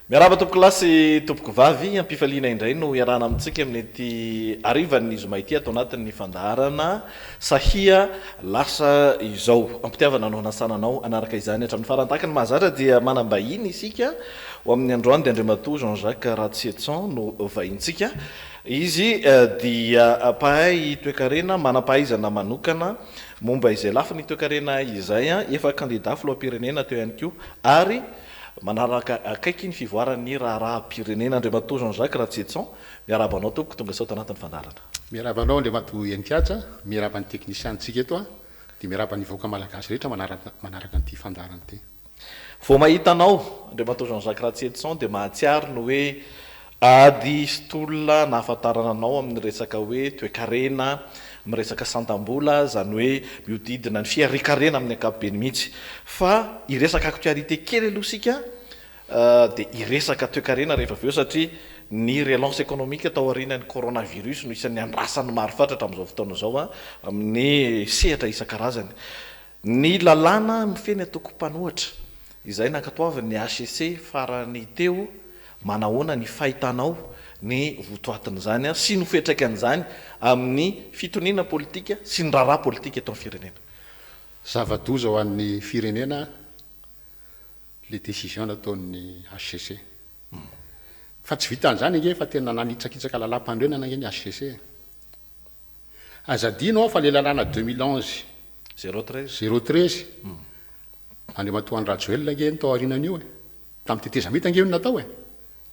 Miaraba tompoko lasy tompoko vavy ampifaliana indray no iarana amintsika amin'ity arivan'ny zoma ity atao anatin'ny fandaharana Sahia Lasa Izao. Ampitiavana anao nasananao anaraka izany hatramin'ny farantaka ny mahazatra dia manambahiny isika ho amin'ny androany dia Andriamatoa Jean-Jacques Ratsetson no vahintsika. Izy dia pahay toekarena manampahaizana manokana momba izay lafiny toekarena izay efa candidat filoham-pirenena teo ihany koa ary manaraka akaiky ny fivoaran'ny raharaham-pirenena Andriamatoa Jean-Jacques Ratsetson. Miaraba anao tompoko tonga sao tanatin'ny fandarana. Miaraba anao Andriamatoa Enikatsa, miaraba ny teknisiantsika eto dia miaraba ny vahoaka malagasy rehetra manaraka an'ity fandarana ity. Vao mahita anao Andriamatoa Jean-Jacques Ratsetson dia mahatsiaro no hoe ady stolona nahafantarana anao amin'ny resaka hoe toekarena miresaka santam-bola, zany hoe miodidina ny fiarikarena amin'ny ankapobeny mihitsy. Fa iresaka actualité kely aloha sika dia iresaka toekarena rehefa avy eo satria ny relance économique tao aorianan'ny coronavirus no isan'ny andrasan'ny maro fatratra amin'izao fotoana izao amin'ny sehatra isan-karazany. Ny lalàna mifeny atoko mpanohatra izay nankatoavan'ny HCC farany teo manahoana ny fahitanao ny votoatin'izany sy ny fiantraikan'izany amin'ny fitoniana politika sy ny raharaha politika eto amin'ny firenena. Zava-doza ho an'ny firenena le décision nataon'ny HCC. Fa tsy vitan'izany nge fa tena nanitsakitsaka lalam-pandrenana nge ny HCC. Azadinao fa le lalàna 2011 013 Andriamatoa Rajoelina nge ny tao aorianan'io tamin'ny tetezamita nge no natao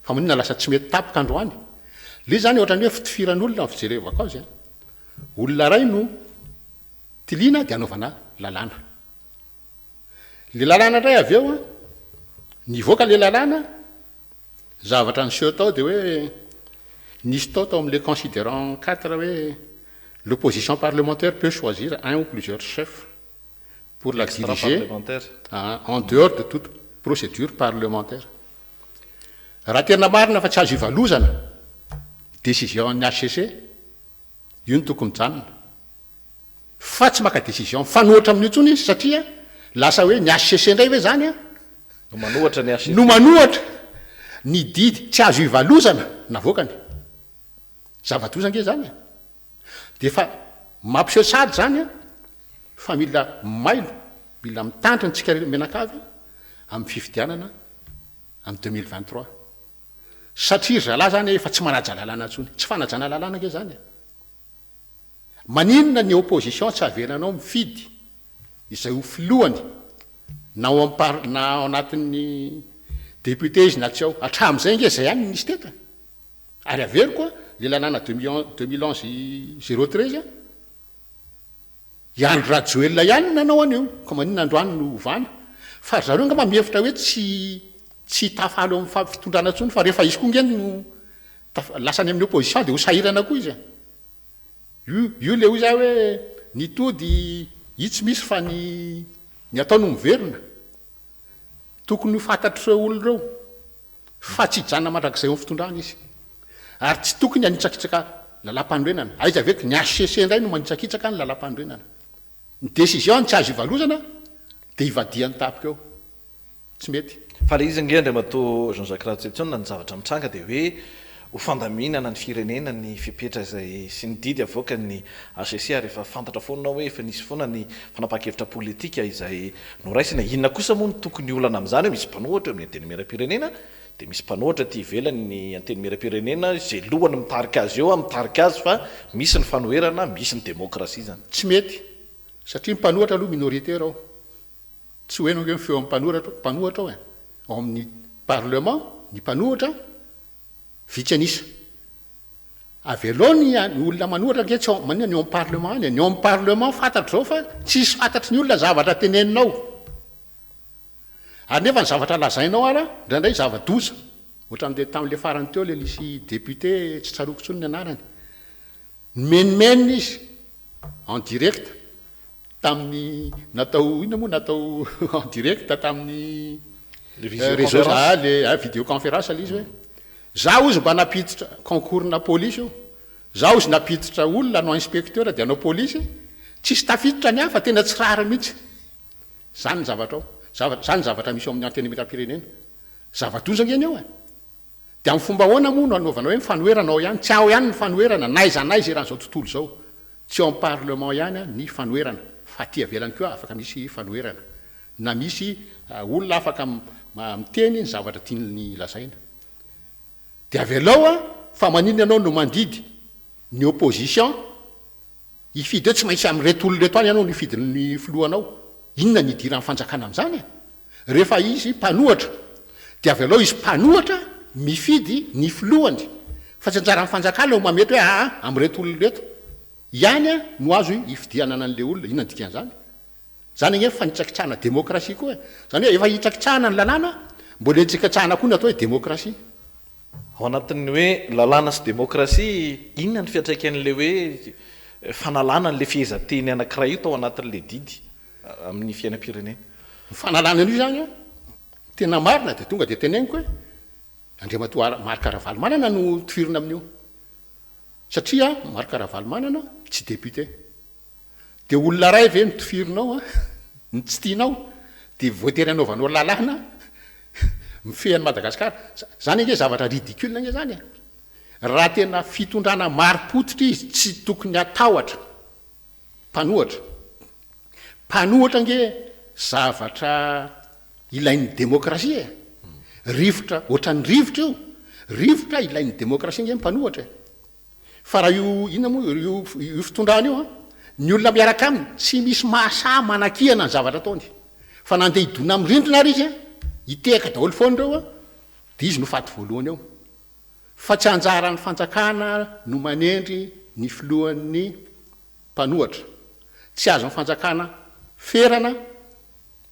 fa monina lasa tsy mety tapika androany. Le zany ohatrany hoe fitofiran'olona fijerevako azy. Olona ray no tiliana dia anaovana lalàna. Le lalàna ray avy eo nivoaka le lalàna zavatra niseho tao dia hoe nisy tao amin'le considérant 4 hoe l'opposition parlementaire peut choisir un ou plusieurs chefs pour la diriger en dehors de toute procédure parlementaire. Raha tena marina fa tsy azo ivalozana décision-ny HCC io ny tokony janona fa tsy maka décision fanohatra amin'ny intsony izy satria lasa hoe ny HCC indray hoe zany no manohatra ny didy tsy azo ivalozana navoakany zava-doza nge zany dia fa mampiseho sady zany fa mila mailo mila mitandrina ntsika menakavy amin'ny fifidianana amin'ny 2023 satria zalahy zany efa tsy manaja lalàna ntsony tsy fanajana lalàna nge zany. Maninona ny opposition tsy avelanao mifidy izay ho filohany na ao anatin'ny député izy na tsy ao hatramin'izay nge zay ihany nisy teta ary avery koa le lalàna 2011 013 iandro Rajoelina ihany nanao an'io ka maninona androany no vana fa zareo nga mamefitra hoe tsy tafalo amin'ny fampitondrana ntsony fa rehefa izy koa nge no lasany amin'ny opposition dia ho sahirana koa izy. Io le ho zay hoe nitody itsy misy fa ny ataony miverina tokony ho fantatro reo olona reo fa tsy hijanona mandrakizay amin'ny fitondrana izy ary tsy tokony hanitsakitsaka lalam-pandrenana. Aiza veky ny HCC indray no manitsakitsaka ny lalam-pandrenana. Ny décision tsy azo ivalozana dia ivadiany tapika eo tsy mety. Fa le izy nge Andriamatoa Jean-Jacques Ratsetson ny zavatra mitranga dia hoe ho fandaminana ny firenena ny fipetra izay sy ny didy avoaka ny HCC ary efa fantatra foana hoe efa nisy foana ny fanapahan-kevitra politika izay noraisina. Inona kosa moa ny tokony olana amin'izany hoe misy mpanohatra amin'ny anteny miram-pirenena dia misy mpanohatra ty ivelany ny anteny miram-pirenena izay lohany mitarika azy eo mitarika azy fa misy ny fanoherana misy ny demokrasia zany. Tsy mety satria mpanohatra aloha minoritaire ao tsy hoe nge feo mpanohatra ao ao amin'ny parlement ny mpanohatra vitsy anisa avelo ny olona manohatra nge tsy manina ny ao amin'ny parlement any ny ao amin'ny parlement fantatr' zao fa tsisy fantatry ny olona zavatra teneninao ary nefa ny zavatra lazainao ara ndraindray zava-doza ohatran'le tamin'le farany teo le lisy député tsy tsaroko ntsony ny anarany menimenina izy en direct tamin'ny natao ina moa natao en direct tamin'ny réseau le vidéoconférence le izy hoe zaho izy mba napiditra concours na polisy io zaho izy napiditra olona anao inspecteur dia anao polisy tsisy tafiditra ny hafa tena tsy rara mihitsy zany ny zavatra ao zany zavatra misy ao amin'ny anteny miram-pirenena zava-doza ngeny ao de amin'ny fomba ahoana moa no anaovana hoe mifanoherana ao ihany tsy ao ihany ny fanoherana naiza ran'izao tontolo zao tsy ao amin'ny parlement ihany ny fanoherana fa ty avelany koa afaka misy fanoherana na misy olona afaka miteny ny zavatra tiany lazaina de avelao fa maniny ianao no mandidy ny opposition ifidy eo tsy maintsy am'reto olo reto any ianao ny fidiny filohanao inona ny idiran'ny fanjakana am'izany rehefa izy mpanohatra de avelao izy mpanohatra mifidy ny filohany fa tsy anjara fanjakana mamety hoe am'reto olo reto ihany no azo ifidianana an'le olona inona dikan'izany zany agny fa nitsakitsahana demokrasia koa zany hoe efa hitsakitsahana ny lalàna mbola hitsakitsahana koa ny atao hoe demokrasia ao anatin'ny hoe lalàna sy demokrasia inona ny fiatraikan'le hoe fanalana n'le fihezanteny anankiray io tao anatin'le didy amin'ny fiainam-pirenena ny fanalana an'io zany tena marina de tonga de teneniko hoe andriamatoa Marc Ravalomanana no tifirina amin'io satria Marc Ravalomanana tsy député de olona ray ve ny tifirinao ny tsy tianao de voatery anaovanao lalàna mifehan'ny Madagasikara zany nge zavatra ridicule nge zany raha tena fitondrana mari-potitra izy tsy tokony atahotra mpanohatra nge zavatra ilain'ny demokrasia rivotra ohatran'ny rivotra io rivotra ilain'ny demokrasia nge mpanohatra fa raha io inona moa io fitondrana io ny olona miaraka aminy tsy misy mahasa manakihana ny zavatra ataony fa nandeha idona amin'ny rindrina ary izy hitehaka daholo foana reo de izy no faty voalohany eo fa tsy anjaran'ny fanjakana no manendry ny filohan'ny mpanohatra tsy azon'ny fanjakana ferana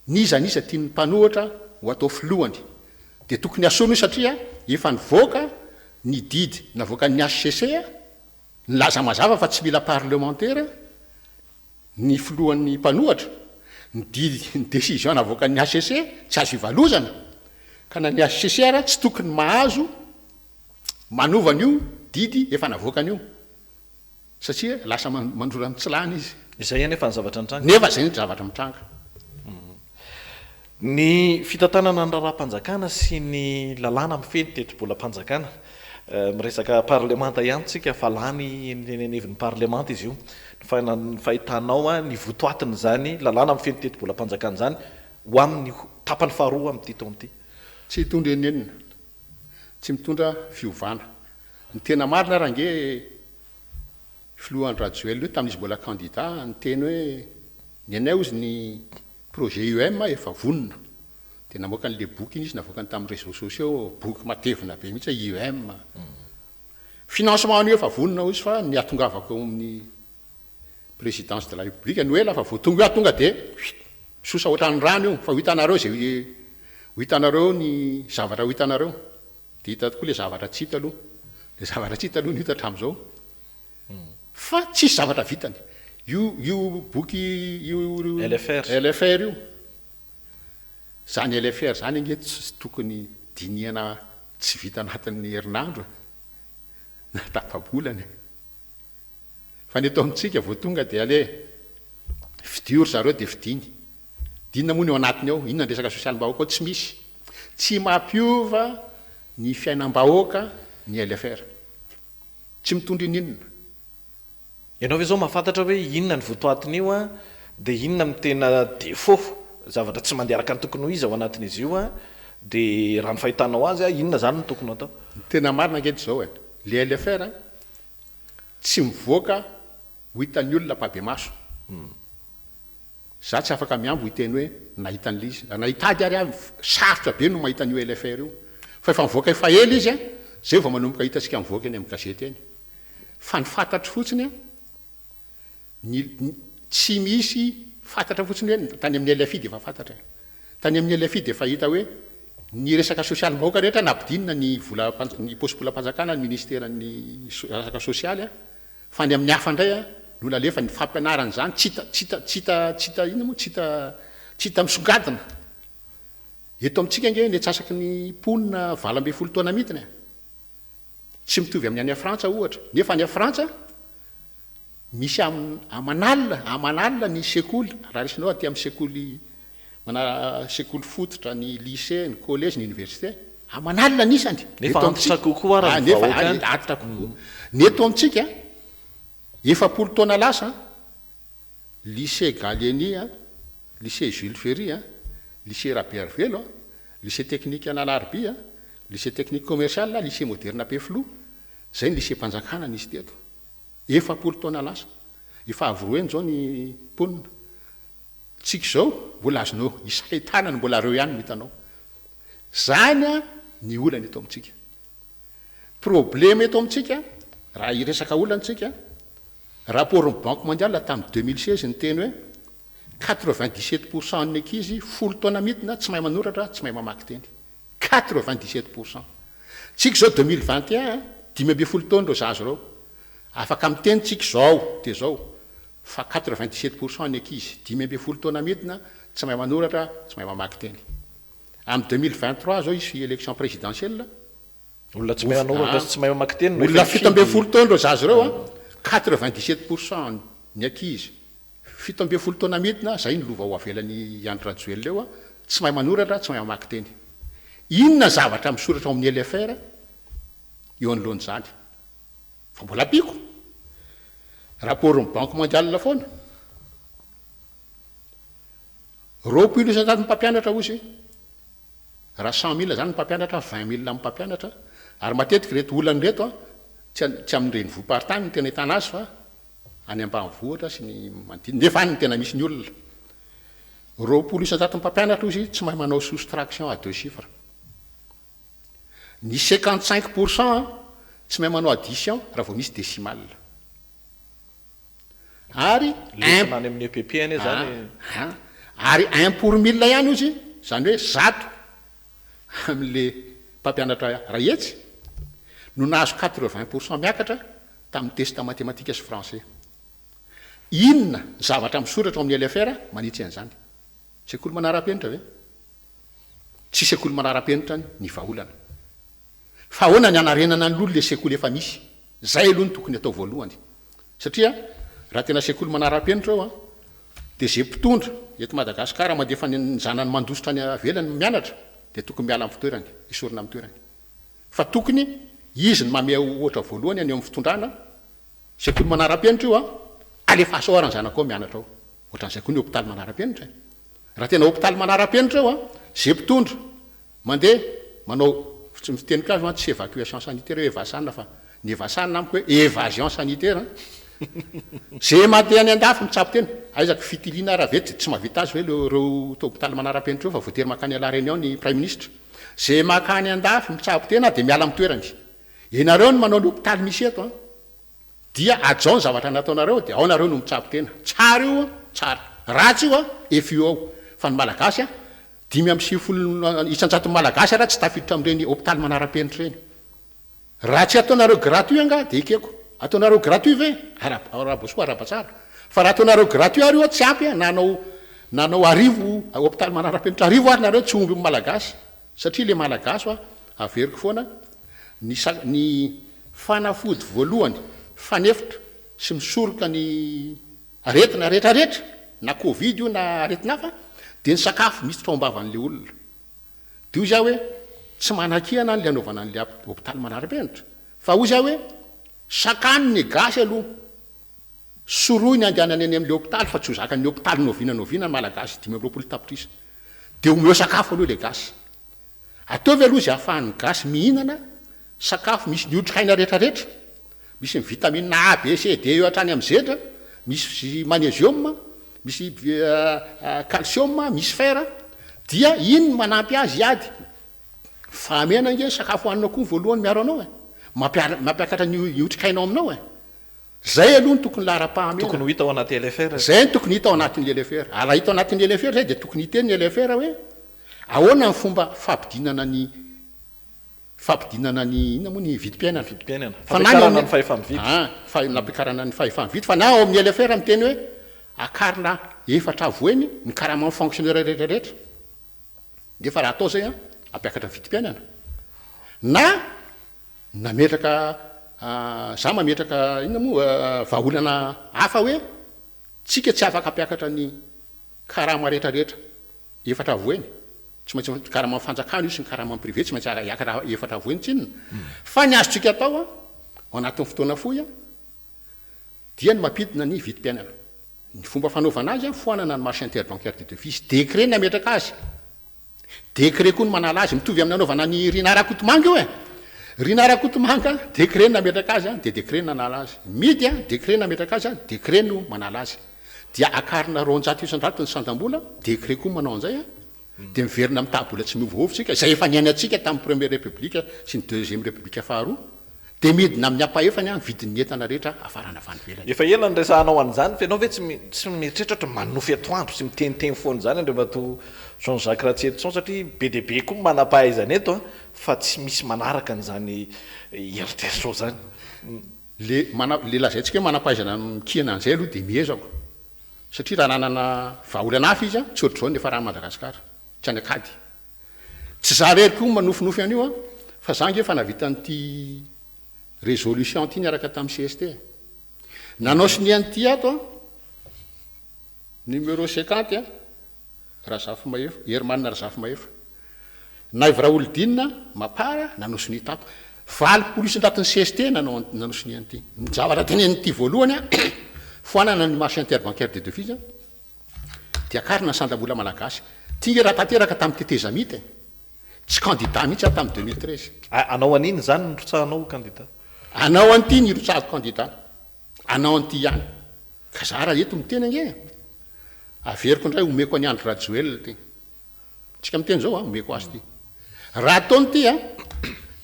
nizanisa tian'ny mpanohatra ho atao filohany de tokony asono satria efa nivoaka ny didy navoaka ny HCC ny laza mazava fa tsy mila parlementaire ny filohan'ny mpanohatra ny décision navoaka ny HCC tsy azo ivalozana ka na ny HCC tsy tokony mahazo manovana io didy efa navoaka an'io satria lasa mandrora mitsilany izy izay nefa ny zavatra mitranga nefa zay ny zavatra mitranga ny fitantanana ny raharam-panjakana sy ny lalàna mifeny tetrobolam-panjakana miresaka parlemanta ihany tsika fa lany nevin'ny parlemanta izy io ny fahitanao ny votoatiny zany lalàna mifeny tetrobolam-panjakana zany ho amin'ny tapany faharoa amin'ity taona ity tsy hitondra enenina tsy mitondra fiovana ny tena marina raha nge filohan'ny Rajoelina io tamin'izy mbola candidat ny teny hoe ny anay ozy ny projet UM efa vonona de namoaka n'le boky iny izy navoakany tamin'ny réseaux sociaux boky matevina be mihitsy UM financement an'io efa vonona izy fa ny atongavako amin'ny présidence de la république ny hoe lafa voatonga io tonga de sosa ohatran'ny rano io fa ho hitanareo zay ho hitanareo ny zavatra ho hitanareo de hita tokoa le zavatra tsy hita aloha le zavatra tsy hita aloha ny hita hatramin'izao fa tsisy zavatra vitany io boky io LFR io zany LFR zany nge tsy tokony diniana tsy vita anatin'ny herinandro na tapabolany fa ny eto amintsika vo tonga de ale fidiory zareo de fidiny dinina moa ny ao anatiny ao inona ny resaka sosialim-bahoaka ao tsy misy tsy mampiova ny fiainam-bahoaka ny LFR tsy mitondra ininona ianao ve zao mahafantatra hoe inona ny votoatiny io de inona ny tena défaut zavatra tsy mandeha araka ny tokony ho izy ao anatin'izy io de raha ny fahitanao azy inona zany ny tokony atao tena marina ngeto zao le LFR tsy mivoaka ho hitan'ny olona mpabe maso za tsy afaka miambo hiteny hoe nahitan'le izy nahitady ary sarotra be no mahita an'io LFR io fa efa mivoaka efa ela izy zay vao manomboka hitantsika mivoaka eny amin'ny gazety eny fa ny fantatry fotsiny tsy misy fantatra fotsiny hoe tany amin'ny LFI de efa fantatra tany amin'ny LFI de efa hita hoe ny resaka sosialim-bahoaka rehetra nampidinina ny posim-polam-panjakana ny ministera ny resaka sosialy fa ny amin'ny hafa ndray no lalefa ny fampianarana zany tsy hita ina moa tsy hita misongadina eto amintsika nge ny atsasaky ny mponina 20 taona midina tsy mitovy amin'ny any Frantsa ohatra nefa any Frantsa misy amanalina ny sekoly raha resinao aty amin'ny sekoly mana sekoly fototra ny lycée ny collège ny université amanalina nisany nefa antitra kokoa raha vahoaka atitra kokoa neto amintsika efapolo taona lasa lycée Gallieni lycée Jules Ferry lycée Rabervelo lycée technique Analarby lycée technique commercial lycée moderne Peflo zay ny lycée mpanjakana nisy teto efapolo taona lasa efa avroeny zao ny ponina tsika zao mbola azonao isay tanany mbola reo ihany mitanao zany ny olana eto amintsika problème eto amintsika raha iresaka olantsika rapport ny banque mondiale tamin'ny 2016 ny teny hoe 97% ny ankizy folo taona midina tsy mahay manoratra tsy mahay mamaky teny 97%. Tsika zao 2021 5.0 taona reo zazo reo afaka miteny tsika zao de zao fa 97% ny ankizy 5.0 taona midina tsy mahay manoratra tsy mahay mamaky teny. Am 2023 zao isy élection présidentielle olona tsy mahay manoratra tsy mahay mamaky teny olona 17 taona reo zazo reo 97% ny ankizy 17 taona midina zay ny lova ho avelany André Rajoelina eo tsy mahay manoratra tsy mahay mamaky teny. Inona zavatra misoratra ao amin'ny LFR eo anoloany zany fa mbola piko rapport ny banque mondiale foana roapolo isan-jato mpampianatra ozy raha 100 000 zany mpampianatra 20 000 mpampianatra ary matetika reto olany reto tsy amin'ireny voaparitany ny tena hitana azy fa any ambanivohitra sy ny manodidina nefa any ny tena misy ny olona roapolo isan-jato mpampianatra ozy tsy mahay manao soustraction à deux chiffres. Ny 55% tsy mahay manao addition raha vao misy décimale. Ary any amin'ny EPP zany ary 1 pour 1000 ihany ozy zany hoe 100 amin'le mpampianatra rahetsy no nahazo 80% miakatra tamin'ny test mathématique sy français. Inona zavatra misoratra amin'ny LFR manitsy an'izany? Sekoly manara-penitra ve? Tsy sekoly manara-penitra ny vahaolana. Fa ahoana ny anarenana ny lolo le sekoly efa misy? Zay aloha ny tokony atao voalohany. Satria raha tena sekoly manara-penitra eo de zay mpitondra eto Madagasikara mandefa ny zanany mandositra ny avelany mianatra de tokony miala amin'ny fitoerany, isorina amin'ny toerany. Fa tokony izy ny mamea ohatra voalohany any amin'ny fitondrana sekoly manara-penitra io alefaso ary ny zanako mianatra ao. Ohatran'izay koa ny hôpitaly manara-penitra. Raha tena hôpitaly manara-penitra io zay mpitondra mandeha manao tsy miteny ka tsy évacuation sanitaire evasana fa ny evasana amiko hoe évasion sanitaire. Zay mandeha any andafy mitsapo tena aizaka fitilina raha vety tsy mahavita azy hoe reo hôpitaly manara-penitra io fa voatery makany La Réunion ny prime ministre. Zay makany andafy mitsapo tena de miala amin'ny toerany. Ianareo no manao ny hôpitaly misy eto dia ajao ny zavatra nataonareo de ao nareo no mitsapo tena. Tsara io tsara. Ratsy io efio ao. Fa ny malagasy 5.0 isan-jato malagasy raha tsy tafiditra amin'ireny hôpitaly manara-penitra reny. Raha tsy ataonareo gratuit anga de ekeko. Ataonareo gratuit ve? Araboso arabatsara. Fa raha ataonareo gratuit ary io tsy ampy nanao arivo hôpitaly manara-penitra arivo ary nareo tsy omby malagasy. Satria le malagasy averiko foana ny fanafody voalohany fanefitra sy misoroka ny aretina rehetrarehetra na covid io na aretina hafa de ny sakafo misy traombavan'le olona. De ozy hoe tsy manakihana ny le anaovana n'le hôpitaly manara-penitra fa ozy hoe sakany ny gasy aloha soroy ny andehanany any amin'le hôpitaly fa tsy ho zakany hôpitaly novinanoviana malagasy 5 tapitrisa de omeo sakafo aloha le gasy. Ataovy aloha zy ahafahan'ny gasy mihinana sakafo misy ny otrikaina rehetrarehetra, misy ny vitamine A, B, C, D eo hatrany amin'ny zetra, misy magnésium, misy calcium, misy fer, dia iny manampy azy ady. Fa amena nge sakafo hoaninao koa voalohany miaro anao mampiakatra ny otrikainao aminao Zay aloha ny tokony lara-pahamena. Tokony hita ao anaty LFR. Zay ny tokony hita ao anatin'ny LFR. Raha hita ao anatin'ny LFR zay de tokony hiteny ny LFR hoe ahoana ny fomba fampidinana ny inona moa ny vidim-piainana. Fampiakarana ny fahefa-mividy. Fampiakarana ny fahefa-mividy fa na ao amin'ny LFR miteny hoe akarina efatra avoeny ny karama fonctionnaire rehetrarehetra. Nefa raha atao zay ampiakatra vidim-piainana. Nametraka za mametraka inona moa vahaolana hafa hoe tsika tsy afaka ampiakatra ny karama rehetrarehetra efatra avoeny tsy maintsy karama fanjakana io sy ny karama privé tsy maintsy iakara efatra voenitsinina fa ny azotsika atao ao anatin'ny fotoana foy dia ny mampidina ny vidim-piainana ny fomba fanaovana azy foanana ny marché interbancaire de devise décret nametraka azy décret koa ny manala azy mitovy amin'ny anaovana ny rinara kotomanga io rinara kotomanga décret nametraka azy dia décret nanala azy midy décret nametraka azy décret no manala azy dia akarina ronjato isan-jato ny sandam-bola décret koa manao an'izay dia miverina amin'ny tabola tsy miovaovitsika izay efa niainy atsika tamin'ny première république sy ny deuxième république faharoa dia midina amin'ny ampahefany vidin'ny entana rehetra afarana avany velany efa ela ny resahanao an'izany fa ianao ve tsy mieritreritra ohatra manofy atoandro sy miteniteny foana zany andreo mato Jean-Jacques Ratsetson satria be dia be koa manam-pahaizana eto fa tsy misy manaraka an'izany eritreritro zany le lazaintsika hoe manam-pahaizana mikihana an'izay aloha dia miezako satria raha nanana vaolana hafa izy tsy ohatr'izao nefa raha Madagasikara tsy anakady tsy za rery koa manofinofy an'io fa zange efa navitan'ity résolution ty niaraka tamin'ny CST nanao sy ny an'ity ato numéro 50 razafy mahefa Hermanina razafy mahefa naivy Raolidina mapara nanao sy ny tato valopolo isan-jaton'ny CST nanao sy ny an'ity mijavatra tenen'ity voalohany foanana ny marché interbancaire de devise dia karina sandam-bola malagasy tia raha tanteraka tamin'ny tetezamity tsy candidat mihitsy tamin'ny 2013 anao an'iny zany nirotsahanao candidat anao an'ity nirotsahako candidat anao an'ity ihany ka za raha eto miteny ange averiko indray omeko any andro rajoel ty tsika miteny zao omeko azy ty raha ataony ty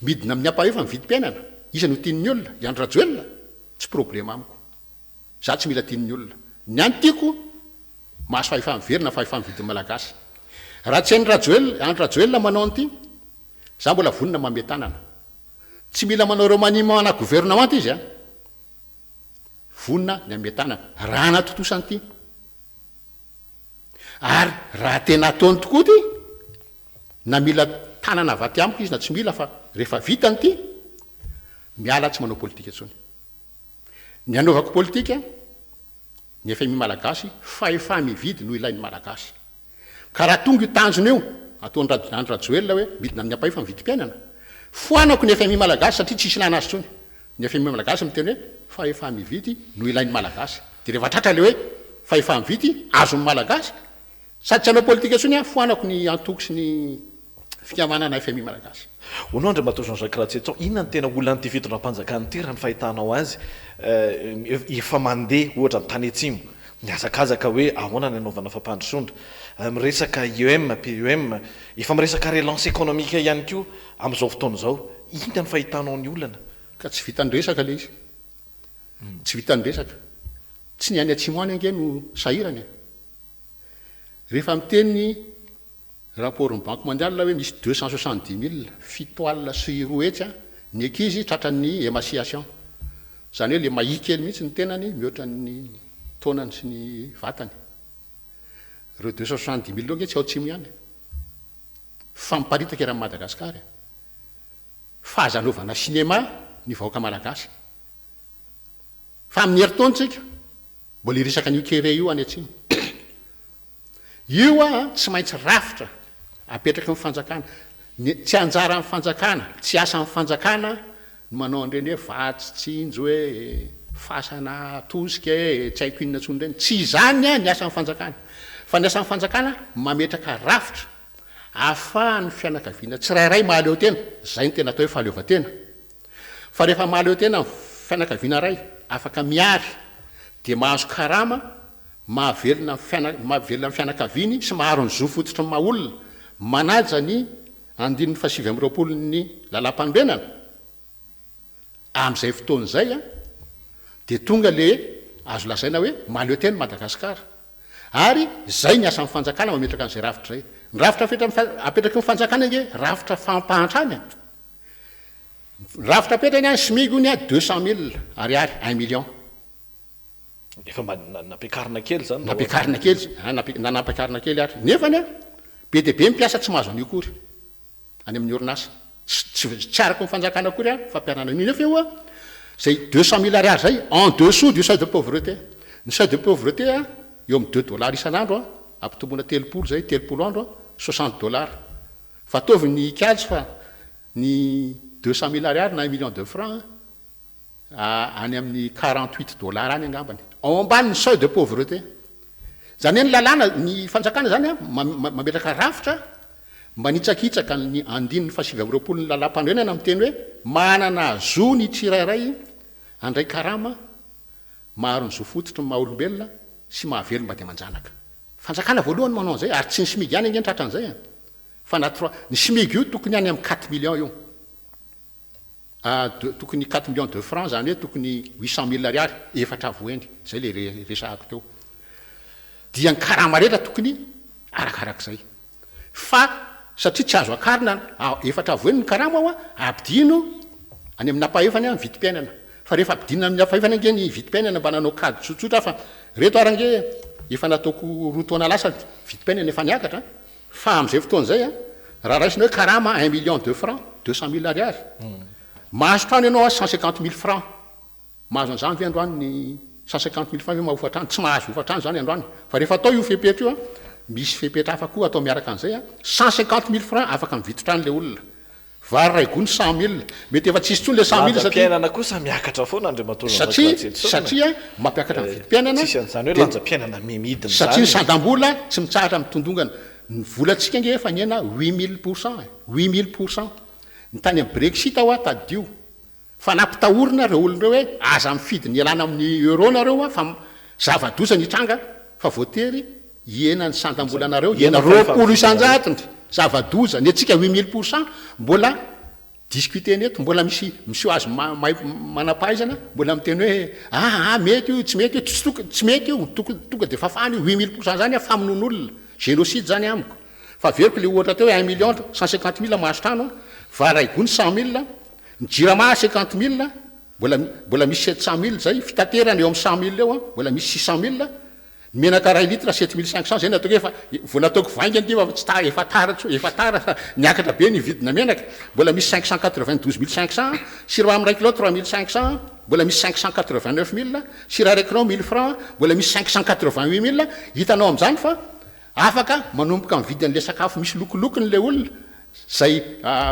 midina amin'ny ampahefa ny vidim-piainana iza no tian'ny olona i andro rajoel tsy problème amiko za tsy mila tian'ny olona ny anytiako mahazo fahefa-miverina fahefa mividin'ny malagasy raha tsy hain'ny rajoel andro rajoel manao an'ity za mbola vonina mametanana tsy mila manao remaniement na gouvernement izy vonina ny ametanana raha natotosanyity ary raha tena ataony tokoa ty na mila tanana avaty amiko izy na tsy mila fa rehefa vitany ty miala tsy manao politika antsony ny anaovako politika ny FMI malagasy fahefa mividy no ilain'ny malagasy ka raha tonga io tanjona eo ataony andro rajoel hoe midina amin'ny ampahefa mividim-piainana foanako ny FMI malagasy satria tsisy lana azy tsony ny FMI malagasy miteny hoe fahefa mividy no ilain'ny malagasy dia rehefa tratra le hoe fahefa mividy azon'ny malagasy sady tsy hanao politika tsony foanako ny antoko sy ny fikamanana FMI malagasy onao andra matao Jean-Jacques Ratsetson inona ny tena olona n'ity fitondram-panjakana ty raha ny fahitanao azy efa mandeha ohatra ny tany atsimo miazakazaka hoe ahoana ny anaovana fampandrosondra miresaka IEM PEM efa miresaka relance économique ihany koa amin'izao fotoana izao inona ny fahitanao ny olana ka tsy vitany resaka le izy tsy vitany resaka tsy ny any atsimo any ange no sahirany rehefa miteny rapport ny banque mondiale hoe misy 270 000 fitoalina sy roa etsy ny ankizy tratran'ny émaciation zany hoe le mahikely mihitsy ny tenany mihoatra ny taonany sy ny vatany ireo 270 000 loa nge tsy ao tsimo ihany fa miparitaka era'ny Madagasikara fahazanovana cinéma ny vahoaka malagasy fa amin'ny herintaontsika mbola iresaka ny ukere io any atsimo io tsy maintsy rafitra apetraka amin'ny fanjakana tsy anjara amin'ny fanjakana tsy asa amin'ny fanjakana no manao an'ireny hoe vatsy tsinjo hoe fasana tosika tsy haiko inona tsony ireny tsy izany ny asa amin'ny fanjakana fa ny asa amin'ny fanjakana mametraka rafitra ahafahan'ny fianakaviana tsirairay mahaleo tena zay ny tena atao hoe fahaleovatena fa rehefa mahaleo tena fianakaviana ray afaka miary dia mahazo karama mahavelona amin'ny fianakaviany sy maharo ny zo fototra ny mahaolona manaja ny 920 ny lalam-panorenana amin'izay fotoan'izay dia tonga le azo lazaina hoe mahaleo tena Madagasikara ary zay ny asa amin'ny fanjakana mametraka an'izay rafitra zay ny rafitra apetraka ny fanjakana nge rafitra fampahantrany rafitra apetrany any smigony 200 000 ariary 1 million efa napiakarina kely zany napiakarina kely napiakarina kely ary nefany be dia be mipiasa tsy mahazo an'io kory any amin'ny orinasa tsy arako ny fanjakana kory fa mpiarana an'io nefa eo zay 200 000 ariary zay en dessous du seuil de pauvreté ny seuil de pauvreté eo amin'ny $2 isan'andro ampitomboana 30 zay 30 andro $60 fa ataovy ny katsy fa ny 200 000 ariary na 1 million de francs any amin'ny 48 dollars any angambany ao ambany ny seuil de pauvreté zany hoe ny lalàna ny fanjakana zany a mametraka rafitra mba nitsakitsaka ny andininy fasivavropolo ny lalam-pandrenana amin'ny teny hoe manana zo ny tsirairay andray karama maro ny zo fototra ny maha-olombelona sy mahavelomba dia manjanaka fanjakana voalohany manao an'izay ary tsy ny smigy any angeny tratran'izay fa ny smigy io tokony any amin'ny 4 millions io tokony 4 millions de francs zany hoe tokony 800 000 ariary efatra voendy zay le resahako teo dia ny karama rehetra tokony arakarak'izay fa satria tsy azo akarina efatra voendy ny karama ao a abidino any amin'ny apaefany a vitim-piainana fa rehefa abidinina amin'ny apaefany ange ny vitim-piainana mba nanao kady tsotsotra fa reto arange efa nataoko roa taona lasa vitim-piainana efa niakatra fa amin'izay fotoan'izay a raha raisina hoe karama 1 million de francs 200 000 ariary mahazo trano ianao a 150 000 francs mahazo an'izany ve androany ny 150 000 francs ve mahofatrano tsy mahazo hofatrano zany androany fa rehefa atao io fepetra io a misy fepetra hafa koa atao miaraka an'izay a 150 000 francs afaka mividitrano le olona vary ray gony 100 000 mety efa tsisy tsony le 100 000 lanjam-piainana kosa miakatra foana satria mampiakatra ny vidim-piainana zany hoe lanjam-piainana mimidiny satria ny sandam-bola tsy mitsahatra amin'ny tondongana ny volantsika nge efa niena 8000%, 8000%. Ny tany amin'ny Brexit ao tadio fa nampitahorina reo olona reo hoe aza mifidy ny elana amin'ny euro nareo fa zava-doza ny tranga fa voatery iena ny sandam-bola nareo iena 20 isanjatony zava-doza ny atsika 8000% mbola discuter neto mbola misy azo manapahaizana mbola miteny hoe mety io tsy mety tsy mety io tonga de fafany 8000% zany famonon'olona génocide zany amiko fa veriko le ohatra teo 1 million 150 000 mahazo trano va ray gony 100 000 ny jirama 50 000 mbola misy 700 000 zay fitaterana eo amin'ny 100 000 eo mbola misy 600 000 menaka ray litre 7500 zay nataoko efa vonataoko vainga ny tsy efa tara niakatra be ny vidina menaka mbola misy 592 500 sirama ray kilo 3500 mbola misy 589 000 sira ray kilo 1000 francs mbola misy 588 000 hitanao amin'izany fa afaka manomboka mividy an'le sakafo misy lokolokony le olona zay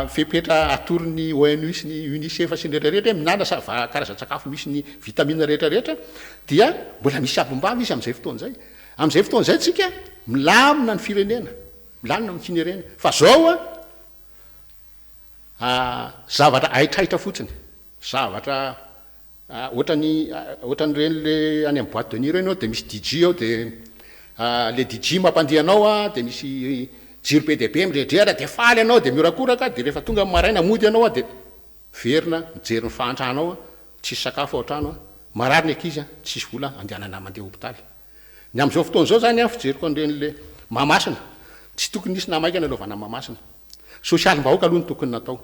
fepetra atorony ONU sy ny UNICEF sy ny rehetrarehetra minana karazan-tsakafo misy ny vitamine rehetrarehetra dia mbola misy abom-bava izy amin'izay fotoan'izay tsika milamina ny firenena milamina amin'ny firenena fa zao zavatra aitraitra fotsiny zavatra ohatran'ireny le any amin'ny boîte de nuit reny ao de misy DJ ao de le DJ mampandehanao de misy jiro be deabe mirehidrehatra de faly anao de miorakoraka de rehefa tonga maraina mody anao de verina mijery ny fahantrano tsisy sakafo ao trano marary ny ankizy tsisy vola andehanana mandeha hopitaly ny am'izao fotoan'izao zany fijeriko an'iren'le mahamasina tsy tokony nisy namaika ny anaovana mahamasina sosialim-bahoaka aloha ny tokony natao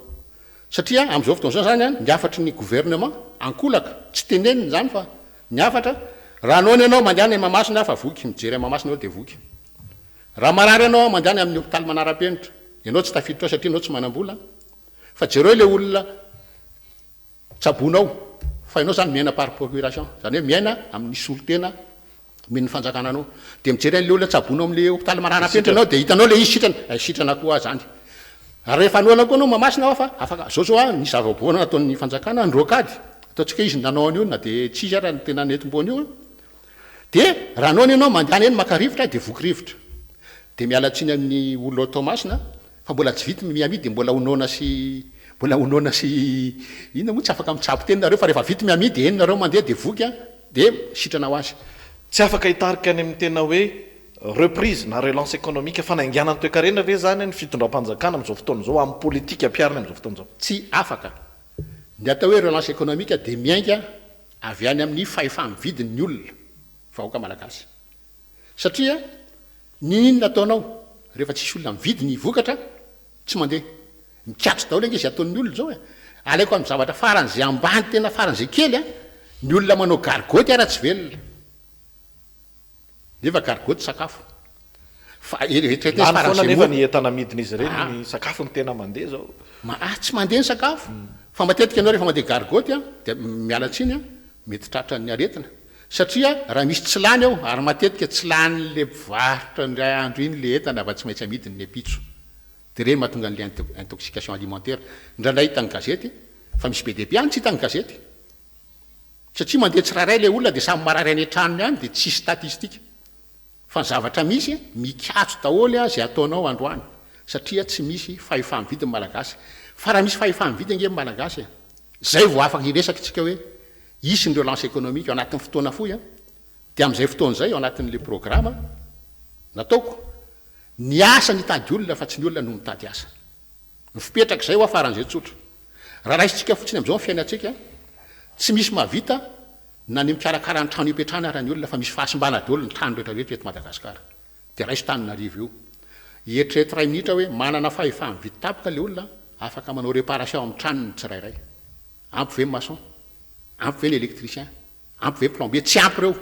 satria am'izao fotoan'izao zany ny afatry ny gouvernement ankolaka tsy teneniny zany fa ny afatra raha anao anao mandehana mahamasina fa voky mijery mahamasina ao de voky raha marary anao mandehany amin'ny hopitaly manara-penitra ianao tsy tafiditra satria anao tsy manam-bola fa jereo le olona tsabonao fa ianao zany miaina par procuration zany hoe miaina amin'ny solotena miny fanjakana anao de mijery an'le olona tsabonao amin'le hopitaly manara-penitra anao de hitanao le izy sitrana koa zany ary rehefa anoana koa anao mahamasina fa afaka zao ny zava-boana ataon'ny fanjakana ny rokady ataontsika izy nanao an'io na de tsy izy ara ny tena netim-boana io de raha anao ny anao mandehana eny maka rivotra de voky rivotra de mialatsiny amin'ny olona automasina fa mbola tsy vity miamidy mbola onona sy ina moa tsy afaka mitsabo teninareo fa rehefa vity miamidy enynareo mandeha de voky de sitrana ho azy tsy afaka hitarika any amin'ny tena hoe reprise na relance économique fanaingianany toe-karena ve zany ny fitondram-panjakana am'izao fotoan'izao amin'ny politika ampiarina am'izao fotoan'izao tsy afaka ny atao hoe relance économique de miainga avy any amin'ny fahefa-mividiny ny olona vahoaka malagasy satria ninona ataonao rehefa tsisy olona mividy ny vokatra tsy mandeha mikatso daholo ange izy ataon'ny olona zao alaiko amin'ny zavatra faran'izay ambany tena faran'izay kely ny olona manao gargoty ara tsy velona nefa gargoty sakafo fa foana nefa ny entana midina izy reny ny sakafo ny tena mandeha zao tsy mandeha ny sakafo fa matetika ianao rehefa mandeha gargoty de mialatsiny mety tratra ny aretina satria raha misy tsy lany ao ary matetika tsy lany le mpivarotra ndray andro iny le entana fa tsy maintsy amidiny le pitso dia ireny mahatonga an'ilay intoxication alimentaire. Ndraindray hitany gazety fa misy be deaibe any tsy hitany gazety satria mandeha tsirairay ilay olona dia samy marary any an-tranony any dia tsisy statistika fa ny zavatra misy mikatso daholo zay ataonao androany satria tsy misy fahefa-mividy ny malagasy. Fa raha misy fahefa-mividy ange malagasy zay vao afaka iresaka tsika hoe isy ny relance économique ao anatin'ny fotoana fohy dia amin'izay fotoan'izay ao anatin'le programma nataoko ny asa nitady olona fa tsy ny olona no mitady asa. Ny fipetraka izay ho afaran'izay tsotra. Raha raisitsika fotsiny amin'izao ny fiainantsika tsy misy mahavita na ny mikarakara ny trano ipetrahana raha ny olona fa misy fahasimbana daholo ny trano rehetrarehetra eto Madagasikara. Dia raiso taninarivo io. Eritrereto ray minitra hoe manana fahefa-mividy tapaka le olona afaka manao réparation amin'ny tranony tsirairay. Ampy ve maçon, ampy ve l'électricien, ampy ve plombier, tsy ampy reo.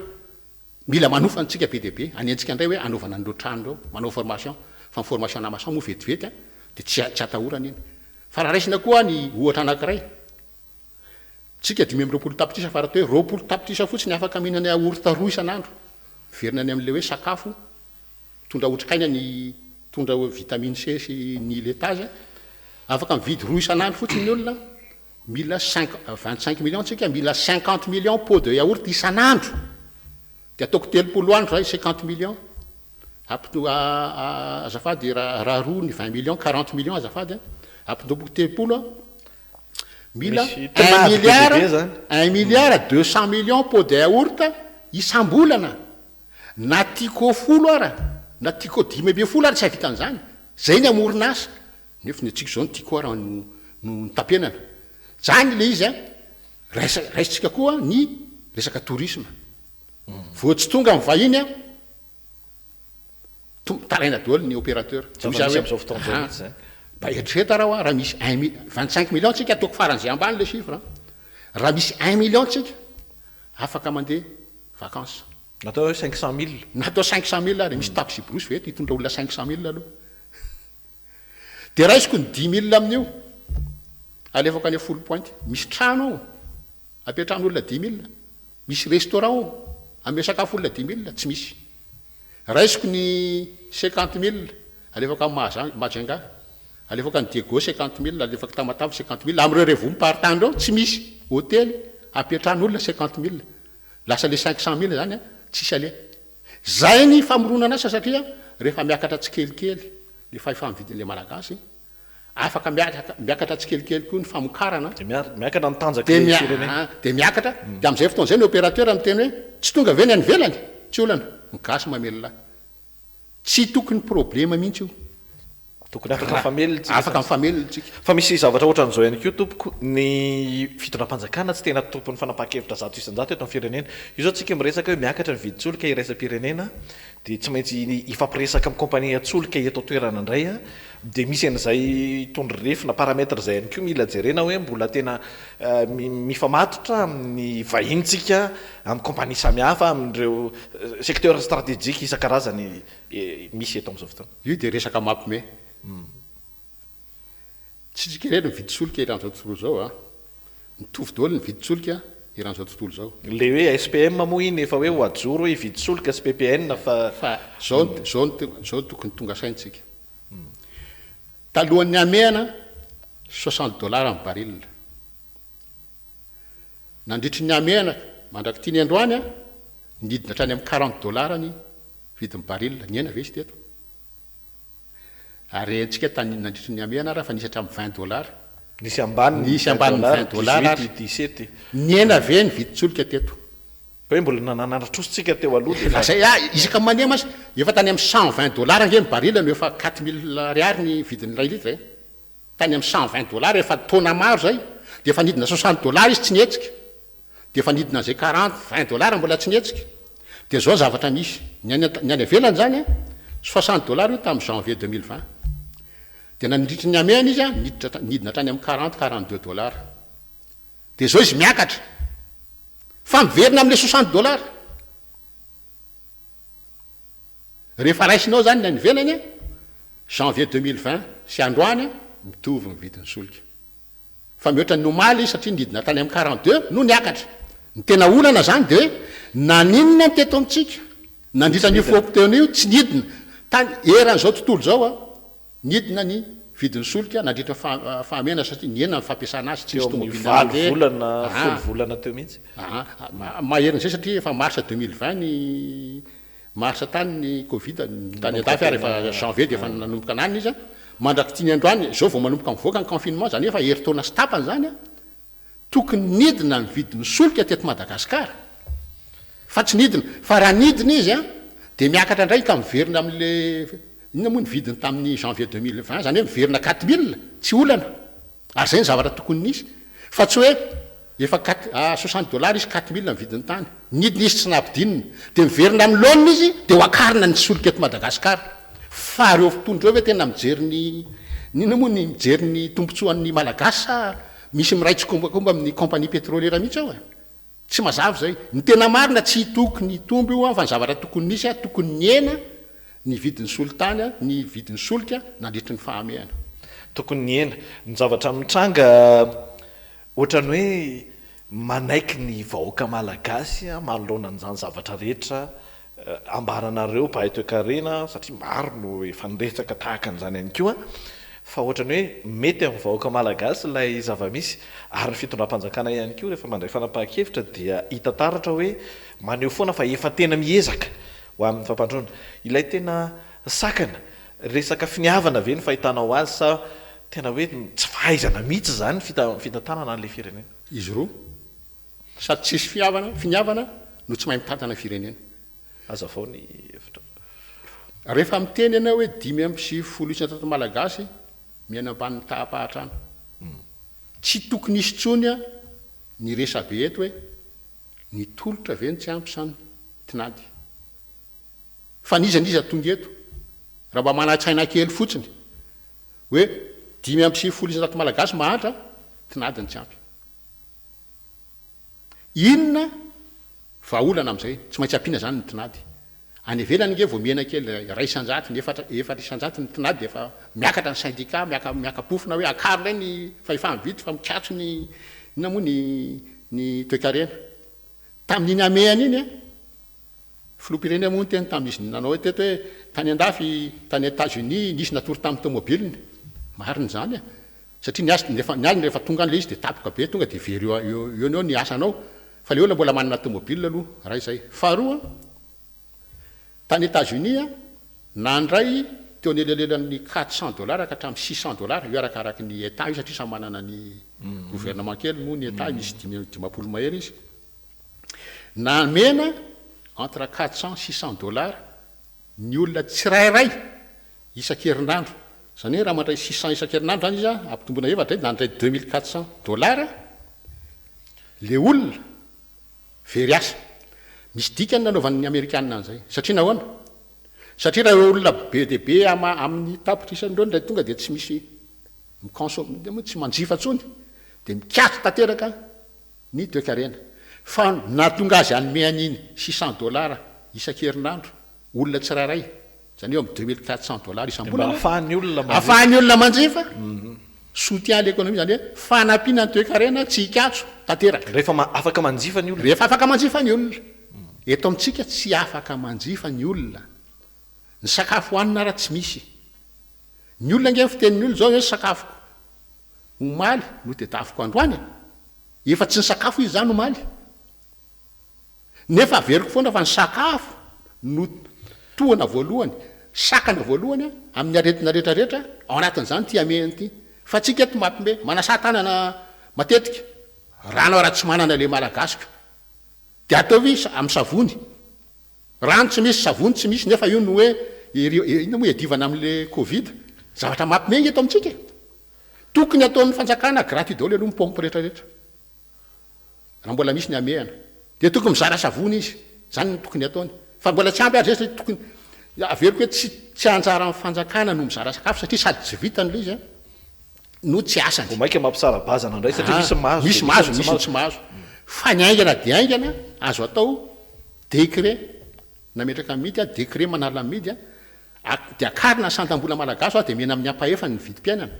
Mila manofana tsika be dia be, anentsika indray hoe anaovana an'ireo trano reo, manao formation, fa ny formation na maçon moa vetivety dia tsy atahorana iny. Fa raha raisina koa ny ohatra anankiray, tsika 520 tapitrisa fa raha hoe 20 tapitrisa fotsiny afaka mihinana yaourt roa isan'andro, verina any amin'ilay hoe sakafo tondra otrikaina ny tondra vitamine C sy ny laitage, afaka mividy roa isan'andro fotsiny ny olona, mila 25 millions tsika, mila 50 millions pot de yaourt isan'andro. Dia ataoko 30 andro zay 50 millions. Azafady raha roa ny 20 millions, 40 millions azafady. Ampitomboko 30 mila 1 milliard 200 millions pot de yaourt isam-bolana. Na tiako 10 ara, na tiako 10 ara tsy havita an'izany. Zay ny amoron'asa. Nefa ny atsika zao ny tiako ara no tapenana. Zany le izy raisitsika koa ny resaka tourisme. Vao tsy tonga amin'ny vahiny taraina daholo ny opérateur. Eritrereto raha misy 25 millions tsika ataoko faran'izay ambany le chiffre. Raha misy 1 million tsika afaka mandeha vacances. Natao hoe 500 000. Natao 500 000 ary misy taxi brous veto hitondra olona 500 000 aloha. Dia raisiko ny 10 000 amin'io alefako any full point. Misy trano ao apetrahan'olona 10 000, misy restaurant ao ame sakafo olona 10 000 tsy misy. Raisiko ny 50 000 alefako amin'ny Majunga, alefako any Diego 50 000, alefako Tamatave 50 000, amin'ireo revo miparitany reo tsy misy hôtely apetrahan'olona 50 000. Lasa le 500 000 zany tsisy ale. Zay ny famoronana asa satria rehefa miakatra tsikelikely le fahefa-mividin'le malagasy afaka miakatra tsikelikely koa ny famokarana miakatra nitanjaka le firenena dia miakatra dia amin'izay fotoan'izay ny opérateur miteny hoe tsy tonga ve ny any velany tsy olana migasy mamelona tsy tokony problema mihitsy io tokony afaka mifamelona tsika. Fa misy zavatra ohatran'izao ihany koa tompoko ny fitondram-panjakana tsy tena tompony fanapa-kevitra zato isan-jato eto amin'ny firenena. Io zao tsika miresaka hoe miakatra ny vidin-tsoloka iraisam-pirenena dia tsy maintsy ifampiresaka amin'ny kompania tsoloka eto toerana indray dia misy an'izay tondry refina parametra izay ihany koa mila jerena hoe mbola tena mifamatotra amin'ny vahintsika amin'ny kompania samihafa amin'ireo secteur stratégique isan-karazany misy eto amin'izao fotoana. Io dia resaka mampime. Tsy tsika irery ny vidin-tsoloka iran'izao tontolo zao mitovy daholo ny vidin-tsoloka iran'izao tontolo zao. Le hoe SPM moa iny efa hoe ho ajoro hoe vidin-tsoloka sy PPN fa zao tokony tonga saintsika. Talohan'ny amehana $60 amin'ny baril. Nandritry ny amehana mandrakity ny androany nidina hatrany amin'ny $40 ny vidin'ny baril. Ny ena ve izy teto? Ary antsika tany nandritry ny amehana raha fa nisy hatramin'ny $20. Nisy ambany $20, 17. Ny ena ve ny vidin-tsoloka teto? Hoe mbola nananatrositsika teo aloha. Lasa isaka mandeha mas efa tany amin'ny $120 nge ny baril no efa 4000 riary ny vidin'ny ray litre. Tany amin'ny $120 efa taona maro zay dia efa nidina $60 izy tsy nietsika. Dia efa nidina zay $20 mbola tsy nietsika. Dia zao zavatra misy. Ny any avelany zany $60 io tamin'ny janvier 2020. Dia nandritry ny amehana izy nidina hatrany amin'ny $42. Dia zao izy miakatra. Fa miverina amin'le $60. Rehefa raisinao zany ny velany janvier 2020 sy androany mitovy ny vidin'ny solika. Fa mihoatra ny nomaly satria nidina tany amin'ny 42 no niakatra. Ny tena olana zany dia hoe naninona ny teto amintsika. Nandritra ny fopteon'io tsy nidina tany eran'izao tontolo zao nidina ny vidiny solika nandritra fahamena satria ny enina ny fampiasana azy tsisy tomobily volana folo volana teo mihitsy maherin'izay satria efa marsa 2020 ny marsa tany ny covid tany atafy ary efa janvier dia efa nanomboka anany izy mandraky tiany androany zao vao manomboka mivoaka ny confinement zany efa heritaona sy tapany zany tokony nidina ny vidiny solika teto Madagasikara fa tsy nidina fa raha nidina izy dia miakatra indray ka miverina amin'le inona moa ny vidiny tamin'ny janvier 2020 zany hoe miverina 4000 tsy olana ary zay ny zavatra tokony nisy fa tsy hoe efa $60 izy 4000 ny vidiny tany nidina izy tsy nampidinina dia miverina amin'ny laonina izy dia ho akarina ny solika eto Madagasikara fa reo fitondreo hoe tena mijery ny inona moa ny mijery ny tombontsoan'ny malagasy sa misy miraitsy kombakomba amin'ny compagnie pétrolière mihitsy ao tsy mazava zay ny tena marina tsy tokony tombo io fa ny zavatra tokony nisy tokony ny ena ny vidiny solitany ny vidiny solika nandritry ny fahamehana tokony ny ena ny zavatra mitranga ohatrany hoe manaiky ny vahoaka malagasy manoloana an'izany zavatra rehetra ambaranareo mpahay toe-karena satria maro no efa niretsaka tahaka an'izany ihany koa fa ohatrany hoe mety amin'ny vahoaka malagasy ilay zava-misy ary ny fitondram-panjakana ihany koa rehefa mandray fanapahan-kevitra dia hita taratra hoe maneho foana fa efa tena miezaka ho amin'ny fampandrona ilay tena sakana resaka finiavana ve ny fahitanao azy sa tena hoe tsy fahaizana mihitsy zany fitantanana an'ilay firenena izy roa sady tsisy finiavana no tsy mahay mitantana firenena aza vao ny evitra rehefa miteny ianao hoe 5 isana tato malagasy miaina amban'ny tahapahatrano tsy tokony isy tsony ny resabe eto hoe ny tolotra ve ny tsy ampy sany tinady fa nizaniza tonga eto raha mba manatsaina kely fotsiny hoe 5 isana tato malagasy mahantra tinady ny tsy ampy inona vaolana amin'izay tsy maintsy ampiana zany ny tinady any ivelany nge vao miena kely ray isanjaty ny efatra isanjaty ny tinady dia efa miakatra ny syndicat miakapofina hoe akaro ray ny fahefa-mividy fa mikatso ny inona moa ny toe-karena tamin'iny amehany iny filoha-pirenena moa ny teny tamin'izy nanao hoe teto hoe tany andafy tany États-Unis nisy natory tamin'ny tomobiliny mariny zany satria ny azy rehefa tonga an'le izy dia tapoka be tonga dia very eo ny asanao fa le olona mbola manana tomobile aloha raha izay faharoa tany États-Unis nandray teo anelalelan'ny $400 ka hatramin'ny $600 io arakaraka ny état io satria samy manana ny gouvernement kely moa ny état misy 50 mahery izy namena entre $400-600 ny olona tsirairay isan-kerinandro zany hoe raha mandray 600 isan-kerinandro zany izy ampitombona efatra nandray $2400 le olona very asa misy dikany nanaovan'ny amerikanina an'izay satria nahoana satria raha olona be dia be amin'ny tapotra isan'ireo ndray tonga dia tsy misy mikonsoma tsy manjifa tsony dia mikatso tanteraka ny toe-karena fa natonga azy anome an'iny $600 isan-kerinandro olona tsirairay zany eo amin'ny $2400 isam-bolana ahafahan'ny olona manjifa soutien l'économie zany hoe fanampiana ny toe-karena tsy hikatso tanteraka rehefa afaka manjifa ny olona rehefa afaka manjifa ny olona eto amintsika tsy afaka manjifa ny olona ny sakafo hoanina raha tsy misy ny olona nge fitenin'ny olona zao hoe sakafoko omaly no dia tafiko androany efa tsy ny sakafo izy zany omaly nefa averiko foana fa ny sakafo no tohana voalohany sakana voalohany amin'ny aretina rehetrarehetra ao anatin'izany ty amehany ty fa tsika eto mampime manasatanana matetika rano raha tsy manana le malagasika dia ataovy amin'ny savony rano tsy misy savony tsy misy nefa io no hoe ina moa edivana amin'le covid zavatra mampimeny eto amintsika tokony ataon'ny fanjakana gratuit daholo aloha mipompo rehetrarehetra raha mbola misy ny amehana dia tokony mizara savony izy zany tokony ataony fa mbola tsy ampy ary zay tokony averiko hoe tsy anjara amin'ny fanjakana no mizara sakafo satria sady tsy vitan'le izy no tsy asany maika mampisara-bazana indray satria misy mahazo misy tsy mahazo fa ny aingana dia aingana azo atao décret nametraka midy décret manala midy dia akarina ny santam-bola malagasy dia mena amin'ny ampahefany ny vidim-piainana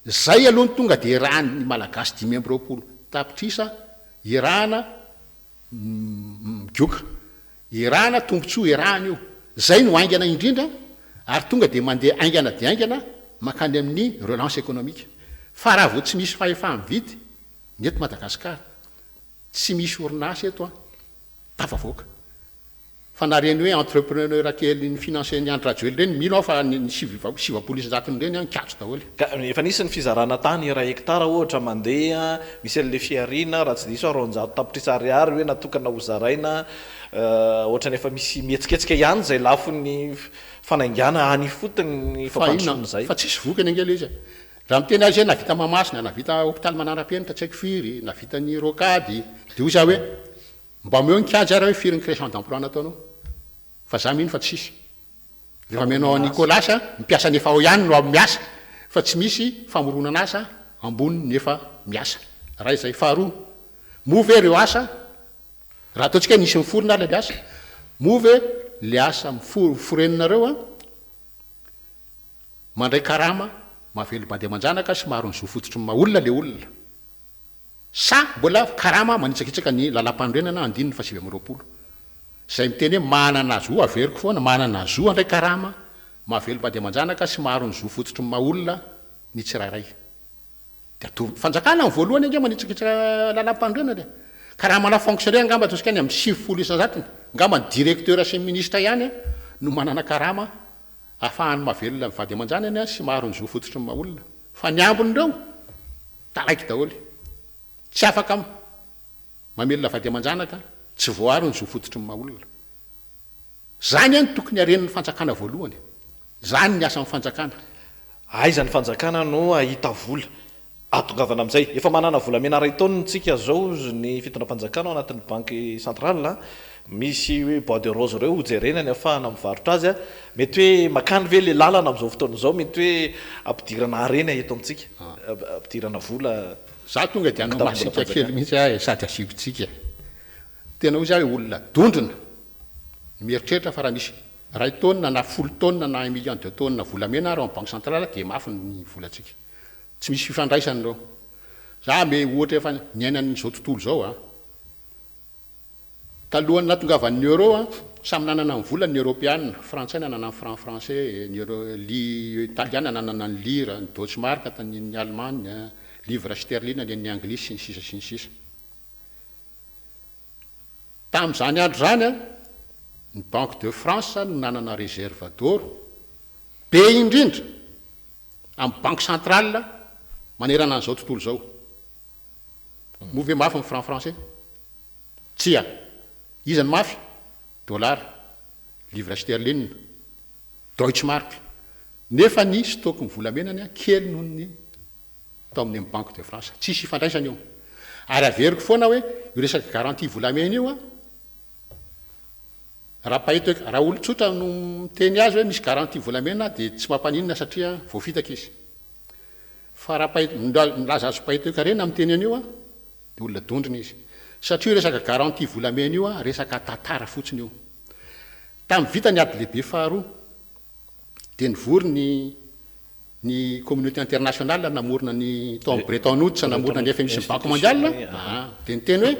zay aloha ny tonga dia irahany malagasy 520 tapitrisa irahana migioka irahana tombontsoa irahana io zay no aingana indrindra ary tonga dia mandeha aingana dia aingana makany amin'ny relance économique fa raha vao tsy misy fahefa mividy ny eto Madagasikara tsy misy orinasa eto a tafavoaka fa nareny hoe entrepreneur kely ny financé ny antrajoely reny mino aho fa ny sivapolisy-jatony reny a nikajo daholo efa nisy ny fizarana tany 1 hektara ohatra mandeha misy an'le fiarina raha tsy diso 400 tapitrisa ariary hoe natokana ho zaraina ohatra ny efa misy mihetsiketsika ihany zay lafo ny fanaingana any fotony fampandrosoana zay fa tsisy vokany angela izy raha miteny azy navita Mahamasina navita hôpitaly manara-penitra tsy haiko firy navita ny rokady de hoy za hoe mba meo nikajy ary hoe firy ny création d'emploi nataonao fa za mino fa tsisy rehefa menao Nicolas mipiasa nefa ao ihany no miasa fa tsy misy famoronana asa ambony nefa miasa raha izay faharoa move ireo asa raha ataontsika nisy miforona le asa move le asa miforeninareo a mandray karama mavely mandeha manjanaka sy maro ny zo fototry ny maolona le olona sa mbola karama manitsakitsaka ny lalam-pandrenana andininy fa 720 zay miteny hoe manana zo averiko foana manana zo andray karama mavely mandeha manjanaka sy maro ny zo fototry ny maolona ny tsirairay de ato fanjakana ny voalohany ange manitsakitsaka lalam-pandrenana karama na fonctionnaire ngamba ataontsika any amin'ny 50 isan-jatony ngamba ny directeur sy ministre ihany no manana karama ahafahany mavelona mivady aman-janany sy maro ny zo fototry ny maolona fa ny ambon'ireo taraiky daholo tsy afaka mamelona vady aman-janaka tsy voaro ny zo fototry ny maolona zany any tokony aren'ny fanjakana voalohany zany ny asa amin'ny fanjakana aiza ny fanjakana no ahita vola atongavana amin'izay efa manana volamena ray taoniny tsika zao ny fitondra fanjakana ao anatin'ny banky centrale misy hoe bois de rose reo hojerenany afahana mivarotra azy mety hoe makany ve le lalana amin'izao fotoana zao mety hoe ampidirana arena eto amintsika ampidirana vola za tonga de anao masika kely mihitsy a sady asivotsika tena ho za hoe olona dondrona mieritreritra fa raha misy ray taonina na 10 taonina na 1 million de taonina volamena raha banque centrale de mafy ny volatsika tsy misy fifandraisany reo za me ohatra efa niainan'izao tontolo zao a talohany natongavan'ny euro a samy nanana ny vola ny européenne français nanana ny franc français ny italiana nanana ny lira ny deutschmark ny allemagne livre sterline ny anglisy sy ny sisa sy ny sisa tam'izany andro zany a ny banque de France no nanana réserve d'or be indrindra amin'ny banque centrale manerana an'izao tontolo zao move mafy ny franc français tsia izany mafy dollar livre sterline deutschmark nefa ny stock ny volamenany a kely noho ny tao amin'ny banque de France tsisy ifandraisany io ary averiko foana hoe io resaka garantie volamena io a raha pahito raha olo tsotra no miteny azy hoe misy garantie volamena de tsy mampaninona satria voafitaka izy fa raha pahito milaza azo pahito karena miteny an'io a de olona dondrina izy satria resaka garantie volamena io a resaka tantara fotsiny io tamin'ny vita ny ady lehibe faharoa de nivory ny communauté internationale namorona ny tao Bretton Woods namorona ny FMI sy ny banque mondiale de niteny hoe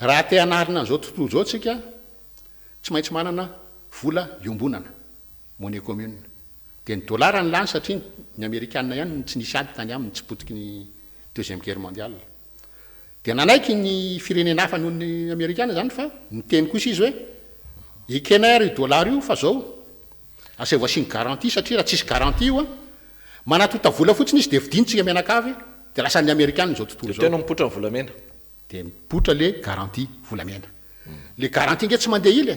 raha te hanarina an'izao tontolo zao tsika tsy maintsy manana vola iombonana monnaie commune de ny dollar ny lany satria ny américaine ihany tsy nisy ady tany aminy tsy potiky ny deuxième guerre mondiale de nanaiky ny firenena hafa noho ny américaine zany fa niteny kosa izy hoe ekena ary dollar io fa zao asa voasiny garantie satria raha tsisy garantie io a manatota vola fotsiny izy de vidinitsika mianakavy de lasa ny américaine zao tontolo zao tena mipotra volamena de mipotra le garantie volamena le garantie nge tsy mandeha ila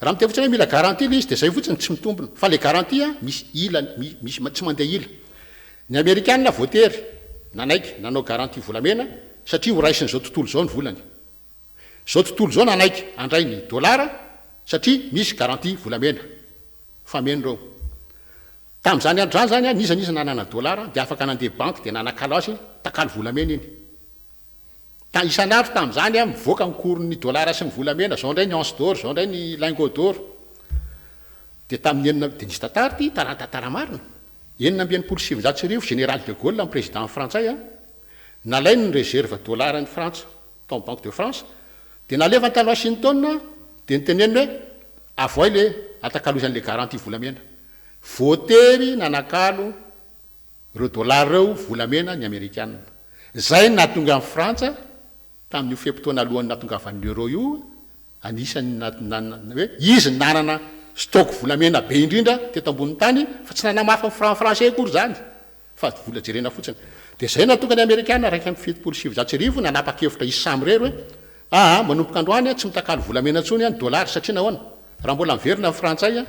raha miteny fotsiny hoe mila garantie le izy de zay fotsiny tsy mitombona fa le garantie a misy ila misy tsy mandeha ila ny américaine voatery nanaiky nanao garantie volamena satria ho raisiny zao tontolo zao ny volany zao tontolo zao nanaiky andray ny dollar satria misy garantie volamena fameno reo tam'izany andro zany a nizanizy nanana dollar de afaka nandeha banque de nanakalo azy takalo volamena iny isan'andro tam'izany a mivoaka mikorony dollar sy ny volamena zao ndray ny once d'or zao ndray ny lingot d'or de tamin'ny enina de nisy tantara ty tantara marina 970 général de Gaulle amin'ny président frantsay a nalainy ny réserve dollar ny frantsa tao banque de France de naleva talo Washington de niteneny hoe avoay le atakalozan'le garantie volamena voatery nanakalo reo dollara reo volamena ny amerikanina zay natonga amin'ny frantsa tamin'io fepitoana alohany natongavan'ny euro io anisany hoe izy nanana stock volamena be indrindra teto ambony tany fa tsy nanamafa français akory zany fa vola jerena fotsiny dia zay natonga ny amerikanina raiky amin'ny fitopolo sivinjato sy arivo nanapa-kevitra izy samy rery hoe manomboka androany tsy mitakalo volamena ntsony ny dollara satria nahoana raha mbola miverina amin'ny frantsay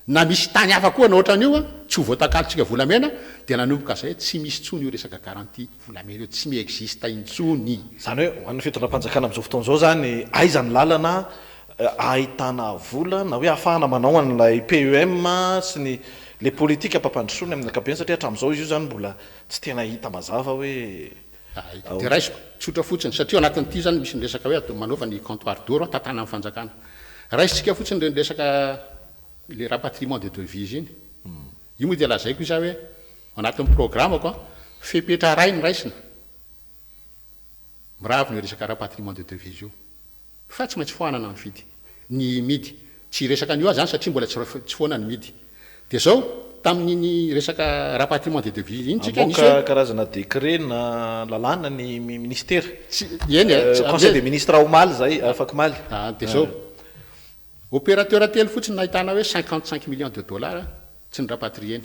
na misy tany hafa koa na ohatran'io tsy ho voatakalotsika volamena dia nanomboka zay tsy misy tsony io resaka garantie volamena io tsy miexista intsony zany hoe hoan'ny fitondram-panjakana amin'izao fotoana izao zany aizany lalana ahitana vola na hoe ahafahana manao an'ilay PEM sy ny le politika ampampandrosoany amin'ny ankapobeny satria hatramin'izao izy io zany mbola tsy tena hita mazava hoe dia raisiko tsotra fotsiny satria anatin'ity zany misy ny resaka hoe manaova ny comptoir d'or tantana amin'ny fanjakana raisitsika fotsiny reny resaka le rapatriement de devise iny io moa dia lazaiko iza hoe anatin'ny programmako fepetra ray ny raisina miravo ny resaka rapatriement de devise io fa tsy maintsy foanana ny fidy ny midy tsy resaka an'io zany satria mbola tsy foana ny midy dia zao tamin'ny resaka rapatriement de devise iny tsika nisy karazana décret na lalàna ny ministère conseil des ministres omaly zay afaka maly dia zao opérateur telo fotsiny nahitana hoe 55 millions de dollars tsy ny rapatrieny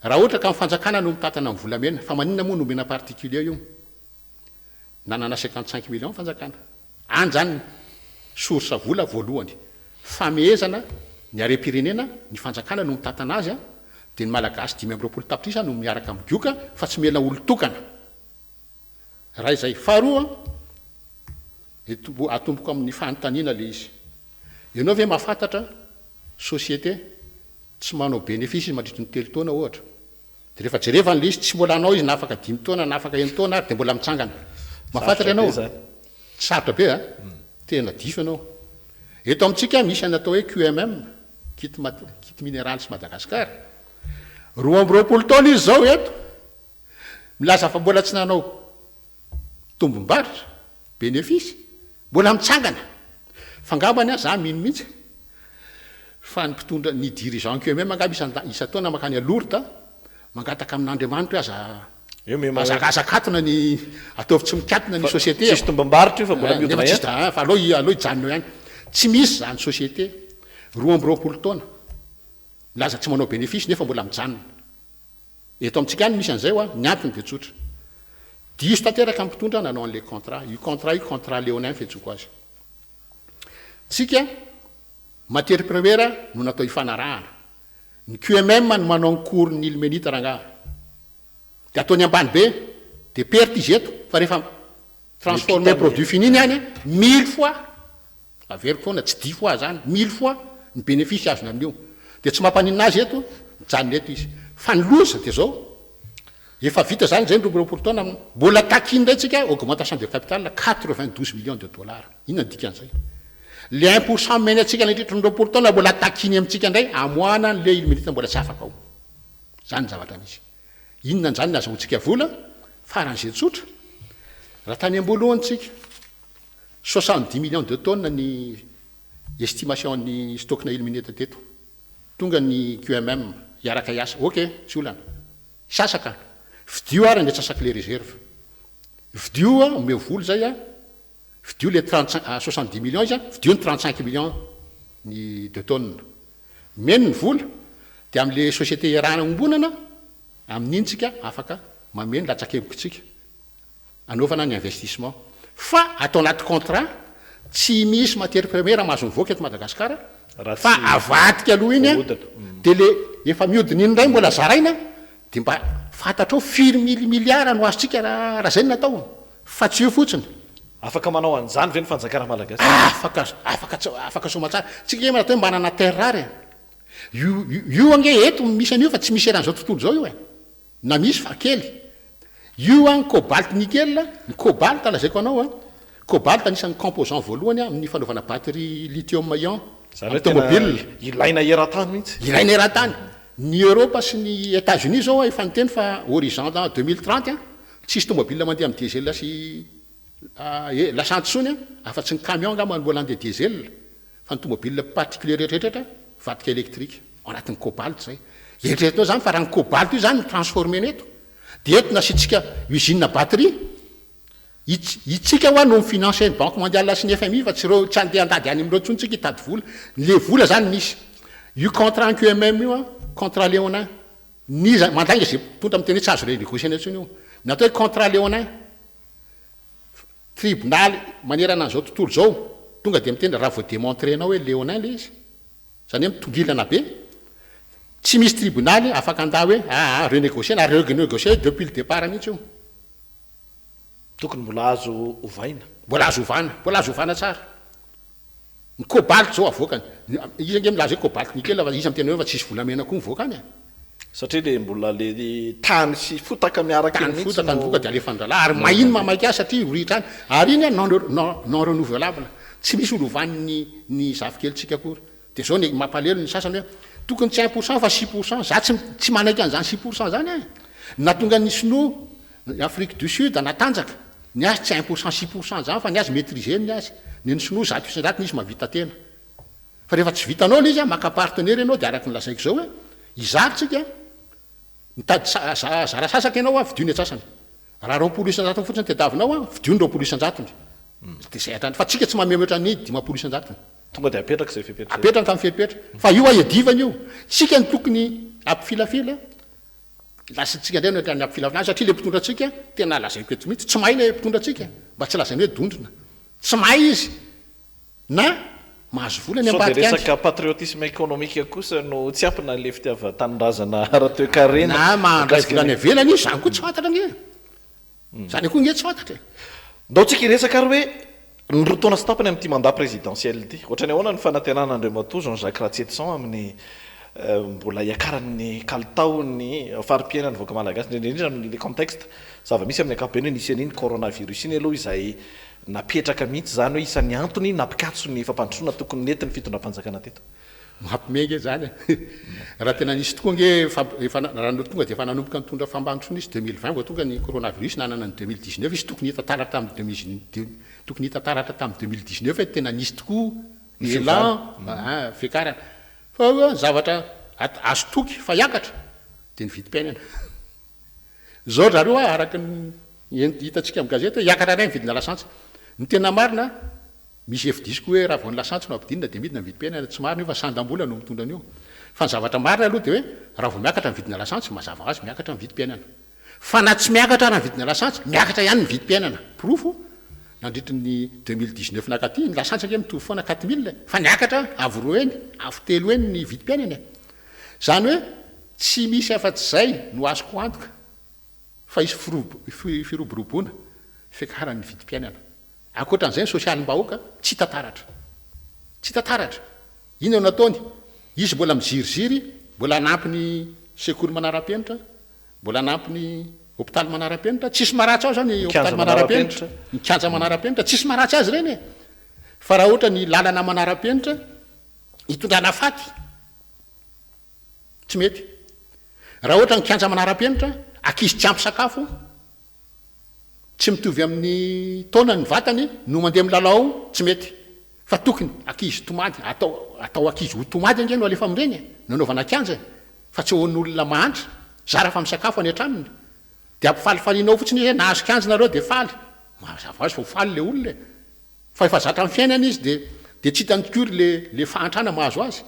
raha ohatra ka mifanjakana no mitatana amin'ny volamena fa maninona moa nomena particulier io nanana 55 millions mifanjakana any zany source vola voalohany famehezana ny are-pirenena ny fanjakana no mitatana azy dia ny malagasy 5 tapitrisa no miaraka migioka fa tsy mela olo tokana raha izay faharoa atomboko amin'ny fanontaniana le izy ianao ve mahafantatra société tsy manao bénéfice mandritry ny telo taona ohatra dia rehefa jerevany le izy tsy mbola anao izy na afaka 5 taona na afaka 1 taona ary dia mbola mitsangana mahafantatra ianao sarotra be tena diso ianao eto amintsika misy anatao hoe QMM kit minéral sy Madagasikara 20 taona izy zao eto milaza fa mbola tsy nanao tombom-barotra bénéfice mbola mitsangana fangambany za mino mihitsy fa ny mpitondra ny dirigeant QMM angamba isa-taona makany alourta mangataka amin'Andriamanitra azakatona ny ataovy tsy mikatona ny société tsisy tombam-barotra io fa mbola miodina fa aloha ijanona ihany tsy misy zany société 20 taona milaza tsy manao bénéfice nefa mbola mijanona eto amintsika any misy an'izay ny antony dia tsotra diso tanteraka ny mpitondra nanao an'le contrat io contrat léonin fetsoko azy tsika matière première no natao ifanarahana ny QMM no manao ny cours ny ilmenita rangaha dia ataony ambany be dia perte izy eto fa rehefa transformer produit fini iny any 1000 fois averiko foana tsy 10 fois zany 1000 fois ny bénéfice azony amin'io dia tsy mampanina azy eto mijanona eto izy fa ny loza dia zao efa vita zany zay ny 20 taona mbola takiny indray tsika augmentation de capital 92 millions de dollars inona ny dikan'izay le 1% mena atsika nandritra ny 20 taona mbola takiny amintsika indray amoana le ilmenita mbola tsy afaka ao zany zavatra misy inona zany ny azahoantsika vola faran'izay tsotra raha tany amboalohantsika 70 millions de tonnes ny estimation ny stockna ilmenita teto tonga ny QMM iaraka iasa ok tsy olana sasaka vidio ary ny atsasaky le réserve vidio omeo voly zay vidio le 70 millions izy vidio ny 35 millions ny de tonnes meno ny vola dia amin'le société irana ombonana amin'iny tsika afaka mameno latsakebokitsika anaovana ny investissement fa atao anaty contrat tsy misy matière première mahazo mivoaka eto Madagasikara fa avadika aloha iny dia le efa miodina iny indray mbola zaraina dia mba fantatra ao firy milliards no azotsika raha zay natao fa tsy io fotsiny afaka manao an'izany ve ny fanjakana malagasy afaka somatsara tsika mba atao hoe manana terre rare io ange eto misy an'io fa tsy misy eran'izao tontolo zao io na misy fa kely io ny cobalt nickel ny cobalt lazaiko anao cobalt anisan'ny composant voalohany amin'ny fanaovana batterie lithium ion automobile ilaina eran-tany mihitsy ilaina eran-tany ny Europa sy ny États-Unis zao efa niteny fa horizon 2030 tsisy tomobile mandeha amin'ny diesel sy lasante sony afa-tsy ny camion ngamba mbola andeha diesel fa ny tomobile particulier rehetrarehetra vadika électrique anatin'ny cobalt zay eritreretinao zany fa raha ny cobalt io zany transformé neto dia eto nasitsika usine batterie itsika ho no mifinancer ny banque mondiale sy ny FMI fa tsy reo tsy andeha andady any amin'ireo tsony tsika hitady vola le vola zany nisy io contrat ny QMM io contrat léonin ny mandanga zay tonta amin'ny teny tsy azo renégocier tsony io natao hoe contrat léonin tribunal manerana an'izao tontolo zao tonga dia miteny raha vo démontrenao hoe léonin le izy zany hoe mitongilana be tsy misy tribunaly afaka anda hoe renégocier na renégocier depuis le départ mihitsy io tokony mbola azo ovaina mbola azo ovana tsara ny cobalt zao avoakany izy nge milaza hoe cobalt nickel fa izy am'tena hoe fa tsisy volamena koa mivoaka any satria le mbola le tany sy fotaka miaraka ny fotaka ny voka dia alefa andrala ary mahino mamaika azy satria ritra any ary iny non renouvelable tsy misy olo ovany ny zavikelitsika akory dia zao ny mampalelo ny sasany hoe tokony tsy 1% fa 6% za tsy manaiky an'izany 6% zany e natonga ny sinoa Afrique du Sud natanjaka ny azy tsy 1% 6% zany fa ny azy maîtriser ny azy ny sinoa zato isanjato nisy mavita tena fa rehefa tsy vitanao le izy maka partenaire ianao dia araka ny lasaiko zao hoe izarytsika mitady zara sasaka ianao vidiony atsasany raha 20 isanjatony fotsiny tediavinao vidiony 20 isanjatony dia zay atrany fa tsika tsy mamemetra ny 10 isanjatony tonga dia apetraka zay fipetra apetraka amin'ny fipetra fa io edivana io tsika ny tokony ampifilafila lasa tsika ndray ny ampifilafila satria le mpitondra tsika tena lazaiko eto mihitsy tsy mahay le mpitondra tsika mba tsy lazany hoe dondrina tsy mahay izy na mahazo volany resaka patriotisme économique kosa no tsy ampina le fitiava-tanindrazana ara-toekarena na mandray volany avelany izy zany koa tsy fantatra nge zany koa nge tsy fantatra ndao tsika iresaka ary hoe ny rotaona sy tapany amin'ity mandat présidentiel ity ohatrany ahoana ny fanantenana andreo mato Jean-Jacques Ratsetson amin'ny mbola iakaran'ny kalitaony farim-piainany voaka malagasy indrindra le contexte zava-misy amin'ny ankapobeny hoe nisy an'iny coronavirus iny aloha izay napetraka mihitsy zany hoe isan'ny antony napikatso ny fampandrosoana tokony nentin'ny fitondram-panjakana teto mampimenge zany raha tena nisy tokoa nge raha tonga dia efa nanomboka nitondra fambandrosoana izy 2020 vao tonga ny coronavirus nanana ny 2019 izy tokony hita taratra tokony hita taratra tamin'ny 2019 hoe tena nisy tokoa ny élan fiakarana fa zavatra azo toky fa hiakatra dia ny vidim-piainana zao zareo araka hitantsika amin'ny gazety hoe hiakatra ray ny vidina lasantsy ny tena marina misy evidisiko hoe raha vao ny lasantsy no ampidinina dia midina ny vidim-piainana tsy marina io fa sandam-bola no mitondra an'io fa ny zavatra marina aloha dia hoe raha vao miakatra ny vidina lasantsy mazava azy miakatra ny vidim-piainana fa na tsy miakatra raha ny vidina lasantsy miakatra ihany ny vidim-piainana profo nandritry ny 2019 nakaty ny lasantsy nge mitovy foana 4000 fa niakatra avo roa eny avo telo eny ny vidim-piainana zany hoe tsy misy afa-tsy zay no azoko antoka fa isy firoboroboana fiakarany vidim-piainana akoatran'izay ny sosialim-bahoaka tsy tataratra ino nataony izy mbola miziriziry mbola anampy ny sekoly manara-penitra mbola anampy ny hôpitaly manara-penitra tsisy maratsy ao zany hôpitaly manara-penitra ny kanja manara-penitra tsisy maratsy azy reny fa raha ohatra ny lalana manara-penitra hitondrana faty tsy mety raha ohatra ny kanja manara-penitra akizy tsy ampy sakafo tsy mitovy amin'ny taona ny vatany no mandeha milalao tsy mety fa tokony akizy tomady atao akizy ho tomady ange no alefa amin'ireny nanaovana kanja fa tsy hoan'olona mahantra zara fa misakafo any an-tranony dia ampifalifalianao fotsiny izy hoe nahazo kianjo nareo dia faly mazava azy fa ho faly le olona fa efa zatra amin'ny fiainana izy dia tsy hitany kory le fahantrana mahazo azy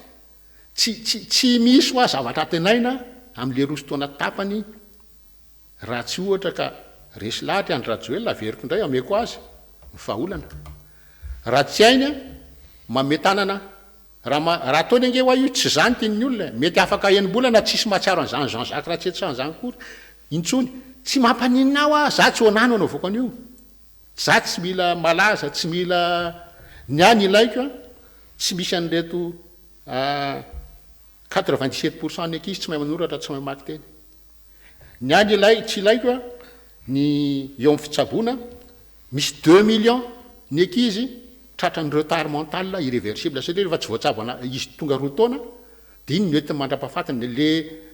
tsy misy ho a zavatra tenaina amin'le rosotoana tapany raha tsy ohatra ka resy lahatra andry rajoelona averiko indray ameko azy mifaolana raha tsy aina mametanana raha ataony ange hoa io tsy zany tian'ny olona mety afaka enimbolana tsisy mahatsiaro an'izany Jean-Jacques Ratsetson zany kory intsony tsy mampaninina ao za tsy honano anao voaka an'io za tsy mila malaza tsy mila ny any ilaiko tsy misy an'reto 97% ny ankizy tsy mahay manoratra tsy mahay maky teny ny any tsy ilaiko ny eo amin'ny fitsaboana misy 2 millions ny ankizy tratra ny retard mental irréversible satria rehefa tsy voatsabo izy tonga roa taona dia iny mety mandra-pahafatany le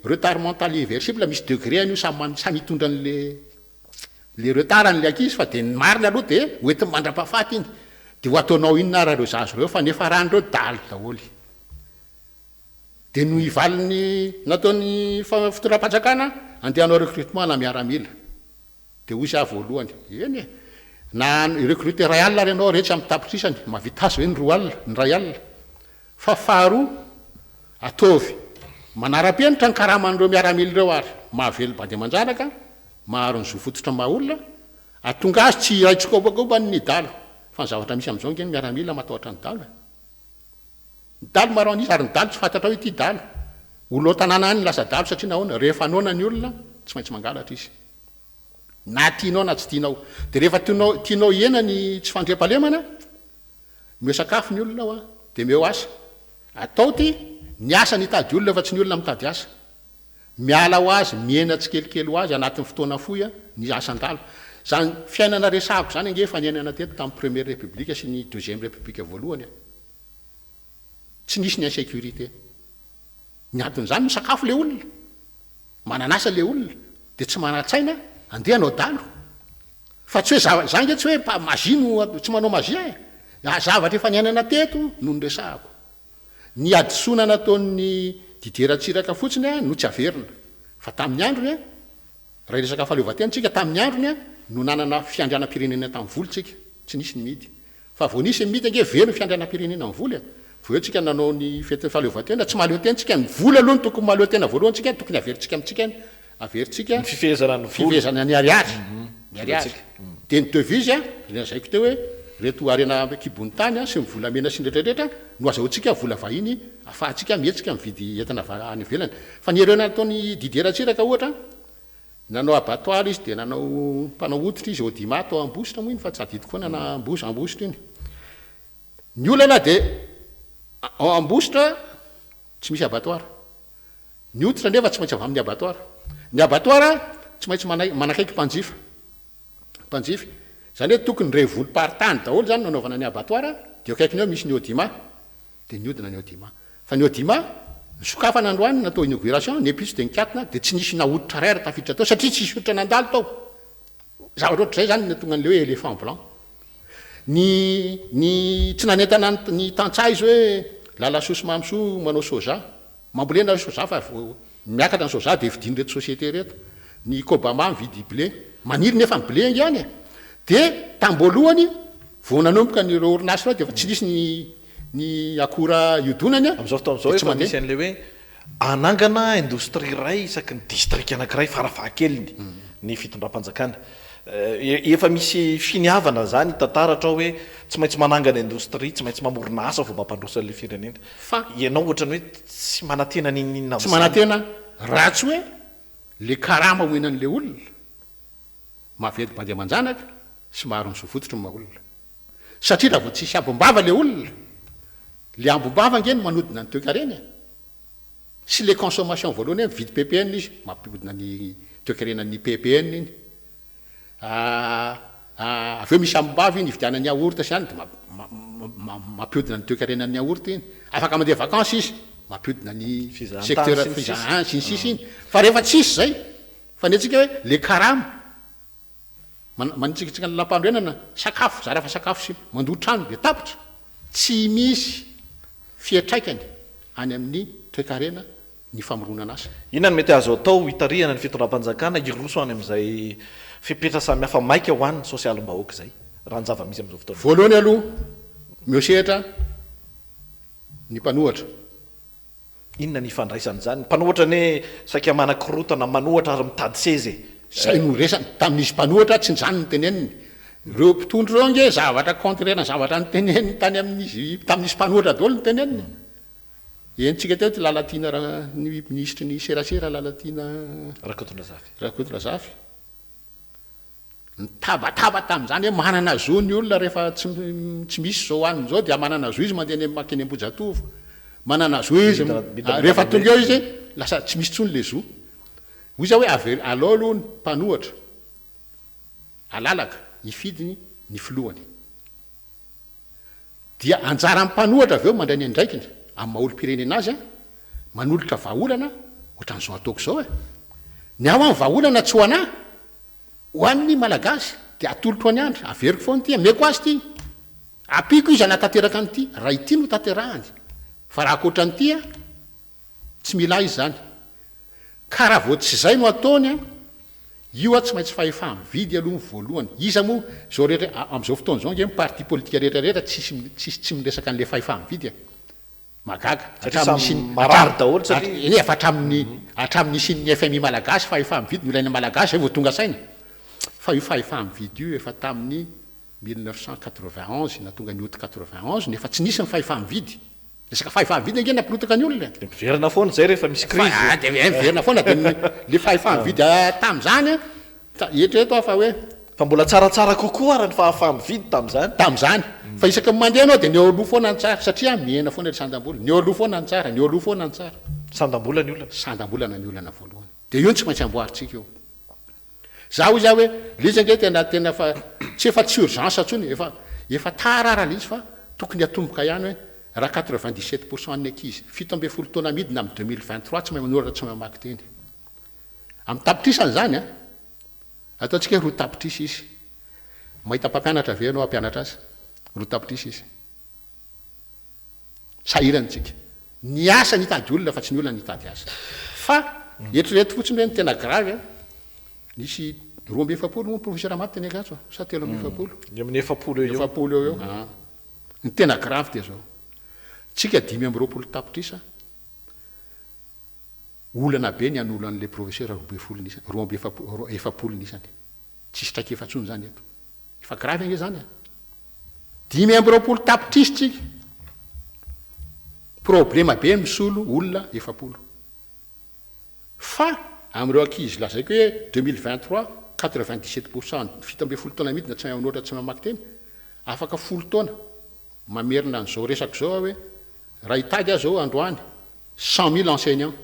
retard mental irréversible misy degré an'io samy hitondra le retard an'le ankizy fa dia ny marina aloha dia hoentiny mandra-pahafaty iny dia ho ataonao inona raha reo zazo reo fa nefa ranyreo daly daholy dia no ivaliny nataony fitoram-panjakana andehanao recrutement na miaramila dia hoy za voalohany eny e na recruter ray alina renao rehetra mitapitrisany mavita azy hoe ny roa alina ny ray alina fa faharoa ataovy manara-penitra ny karaman'ireo miaramila ireo ary mahavelo bandy aman-janaka maharo ny zo fototra mahaolona atonga azy tsy raitsikobakoba ny dalo fa ny zavatra misy amin'izao nge ny miaramila matahotra ny dalo ny dalo maro anisy ary ny dalo tsy fantatra hoe ity dalo olo tanàna any lasa dalo satria nahoana rehefa anona ny olona tsy maintsy mangalatra izy na tianao na tsy tianao dia rehefa tianao iena ny tsy fandriam-palemana meo sakafo ny olona ao a dia meo asa atao ty ny asa ny tady olona fa tsy ny olona mitady asa miala ho azy miena tsy kelikely ho azy anatin'ny fotoana foya ny asan-dalo zany fiainana resahako zany ange fa niainana teto tamin'ny première république sy ny deuxième république voalohany tsy nisy ny insécurité ny aton'izany misakafo le olona mananasa le olona dia tsy mana-tsaina andeha anao dalo fa tsy hoe zange tsy hoe magia no tsy manao magia zavatra efa niainana teto no ny resahako ny adisona nataon'ny dideratsiraka fotsiny no tsy averina fa tamin'ny androny raha resaka fahaleovan-tenantsika tamin'ny androny no nanana fiandrianam-pirenena tamin'ny volontsika tsy nisy ny midy fa vo nisy ny midy ange velo ny fiandrianam-pirenena amin'ny voly vo eo tsika nanao ny fety fahaleovan-tena tsy mahaleotentsika ny vola aloha ny tokony mahaleotena voalohantsika tokony averintsika amintsika averintsika fifehezana ny ariary ny ariary dia ny devise zaiko teo hoe reto arena kibony tany sy mivolamena sy ndretrarehetra no azahoantsika vola vahiny afahantsika mihetsika mividy entana any ivelany fa ny ereo nataony dideratsiraka ohatra nanao abattoir izy dia nanao mpanao oditra izy audima atao ambositra moa iny fa tsy adidiko foana na ambositra iny ny olana dia ambositra tsy misy abattoir ny oditra nefa tsy maintsy avy amin'ny abattoir ny abattoir tsy maintsy manakaiky mpanjifa zany hoe tokony ray volo-paritany daholo zany nanaovana ny abattoir dia akaikiny eo misy ny audima dia niodina ny audima fa ny audima nisokafana androany natao inauguration ny épice dia nikatina dia tsy nisy nahoditra rara tafiditra tao satria tsy isy oditra nandalo tao zavatra ohatr' zay zany natonga an'le hoe éléphant blanc ny tsy nanentana ny tantsaha izy hoe lalasosy mamso manao soja mambolena soja fa miakatra ny soja dia vidiny reto société reto ny kobama mividy blé maniry nefa ny blé ihany dia tamboalohany vo nanomboka nyreo orinasy reo dia fa tsy nisy ny akora iodonany am'izao fotoan'izao efa misy an'le hoe anangana indostrie ray isaky ny district anankiray farafahakeliny ny fitondram-panjakana efa misy finiavana zany tantaratra hoe tsy maintsy manangana indostrie tsy maintsy mamorona asa vao mampandrosan'le firenena fa ianao ohatrany hoe tsy manatena ninina tsy manatena ratsy hoe le karama hoenan'le olona mahavedy bandy aman-janaka sy maharo ny zofototry ny maolona satria raha vo tsisy ambombava le olona le ambombava nge no manodina ny toekarena sy le consommation voalohany mividy ppn izy mampiodina ny toekarenany ppn iny aveo misy ambombava iny ividianany yaourt sy any dia mampiodina ny toekarenany yaourt iny afaka mandeha vacances izy mampiodina ny secteur fizahan sy ny sisy iny fa rehefa tsisy zay fa ny atsika hoe le karama manitsikitsika ny lampandroenana sakafo za rehefa sakafo sy mandotrano dia tapitra tsy misy fietraikany any amin'ny toekarena ny famoronana asa inona ny mety azo atao hitarihana ny fitondram-panjakana iroso any amin'izay fipetra samihafa maika ho an'ny sosialim-bahoaka zay raha ny zava-misy am'izao fotoana voalohany aloha miosehatra ny mpanohatra inona ny ifandraisany zany mpanohatra ny hoe saika manakorotana manohatra ary mitady sezy zay no resany tamin'izy mpanohatra tsy nyzany ny teneniny reo mpitondro reo nge zavatra contraire ny zavatra ny teneniny tany amin'izy tamin'izy mpanohatra daholo ny teneniny entsika teo ty lalatiana raha ny ministre ny serasera lalatiana rakotondrazafy nitabataba tamin'izany hoe manana zo ny olona rehefa tsy misy zao aniny zao dia manana zo izy mandeha makeny ambojatovo manana zo izy rehefa tonga eo izy lasa tsy misy tsony le zo hoy za hoe alao aloha ny mpanohatra alalaka hifidiny ny filohany dia anjara mpanohatra aveo mandray ny andraikiny amin'ny maolo-pirenena azy manolotra vahaolana ohatran'izao ataoko zao ny ao amin'ny vahaolana tsy ho anahy ho an'ny malagasy dia atolotro any andry averiko foany ty meko azy ty apiko izy anatanteraka an'ity raha ity no tanterahany fa raha akoatra an'ity tsy mila izy zany ka raha vao tsy zay no ataony a io a tsy maintsy fahefa mividy aloha voalohany iza moa zao rehetra am'izao fotoana zao nge parti politika rehetrarehetra tsisy tsy miresaka an'le fahefa mividy a magaga efa hatramin'ny isin'ny FMI malagasy fahefa mividy no ilaina malagasy vao tonga saina fa io fahefa mividy io efa tamin'ny 1991 na tonga ny août 91 nefa tsy nisy ny fahefa mividy resaka fahefa mividy ange nampirotaka ny olona miverina foana zay rehefa misy crise de miverina foana de le fahefa mividy tam'zany eto fa hoe fa mbola tsaratsara kokoa ara ny fahefa mividy tam'zany fa isaka mandeha anao de ny eo aloha foana ny tsara satria miena foana ry sandam-bola ny eo aloha foana ny tsara ny eo aloha foana ny tsara sandam-bola ny olona sandam-bolana ny olana voalohany de io tsy maintsy amboaritsika eo zaho izy hoe lizy ange tena fa tsy efa tsy urgence atsony efa tarara lizy fa tokony atomboka ihany hoe raha 97% ny ankizy 17 taona midina amin'ny 2023 tsy mahay manoratra tsy mahay mamaky teny amin'ny tapitrisany zany a ataontsika roa tapitrisy izy mahita mpampianatra ve anao ampianatra azy roa tapitrisy izy sahiranytsika ny asa nitady olona fa tsy ny olona nitady asa fa etrireto fotsiny hoe ny tena grave nisy 27 moa professeur maty teny akatso sa 7 amin'ny 7 eo ny tena grave de zao tsika 5 tapitrisa olana be ny an'olo an'le professeur 7 nisany tsisy traika efatsony zany eto efa grave ange zany 5 tapitrisa tsika problema be misolo olona 7 fa am'ireo ankizy lazaiko hoe 2023 97% 17 taona midina tsy mahay manoatra tsy mahay mamaky teny afaka 10 taona mamerina an'izao resaka zao hoe raha hitady aho zao androany 100 000 enseignants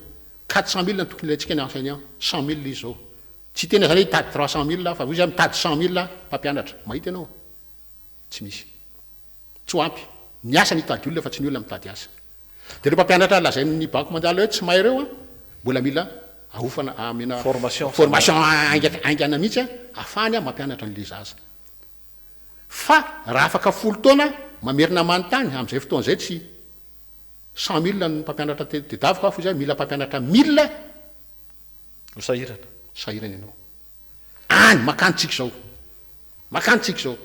400 000 tokony ilayntsika ny enseignants 100 000 izy zao tsy tena zany hitady 300 000 fa izy mitady 100 000 mpampianatra mahita ianao tsy misy tsy ampy ny asa nitady olona fa tsy ny olona mitady asa de reo mpampianatra lazain'ny banque mondiale hoe tsy mahay reo a mbola mila ahofana amena formation aingana mihitsy afany a mampianatra n'le zaza fa raha afaka 10 taona mamerina manontany am'izay fotoana zay tsy 100 000 ny mpampianatra tedaviko afo izy mila mpampianatra 1000 sahirana ianao any makanotsika zao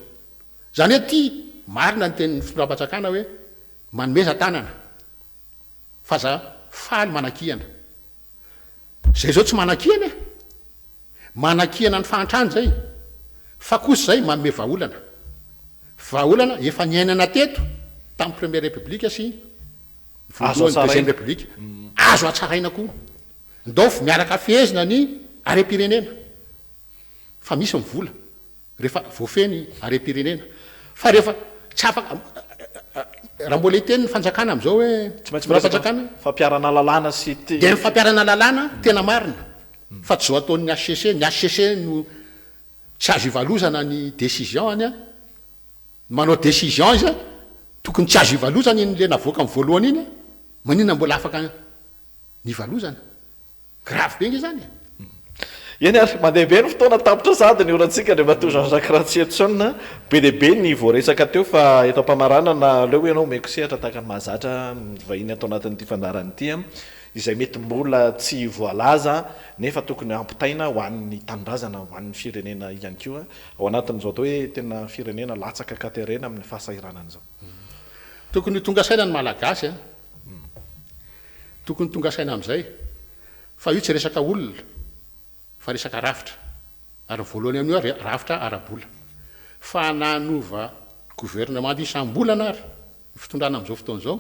zany hoe ty marina ny tenin'ny fitondram-patsakana hoe manomeza tanana fa za faly manakihana zay zao tsy manakihana ny fahantrany zay fa kosa zay manome vaolana efa niainana teto tamin'ny première république sy deuxième république azo atsaraina koa ndofo miaraka fehezina ny arem-pirenena fa misy mivola rehefa voafeny arem-pirenena fa rehefa tsy afaka raha mbola hiteny ny fanjakana am'izao hoe tsy maintsy fampiarana lalàna sy de ny fampiarana lalàna tena marina fa tsy zao ataon'ny HCC no tsy azo ivalozana ny décision any a manao décision izy a tokony tsy azo ivalozana iny le navoaka amin'ny voalohany iny manina mbola afaka nivalozana grave be nge zany eny ary mandehabe ny fotoana tapitra sady ny orantsika de mato Jean-Jacques Ratsietsona be deabe ny voaresaka teo fa eto am-pamaranana leo ianao mekosehatra tahaka ny mahazatra vahiny atao anatin'ity fandarany ity izay mety mbola tsy voalaza nefa tokony ampitaina ho an'ny tanindrazana ho an'ny firenena ihany koa ao anatin'izao atao hoe tena firenena latsaka katerena amin'ny fahasahiranan'izao tokony tonga saina ny malagasy tokony tonga saina am'izay fa io tsy resaka olona fa resaka rafitra ary voalohany amin'io rafitra arabola fa nanova gouvernement isam-bolana ary fitondrana am'izao fotoana zao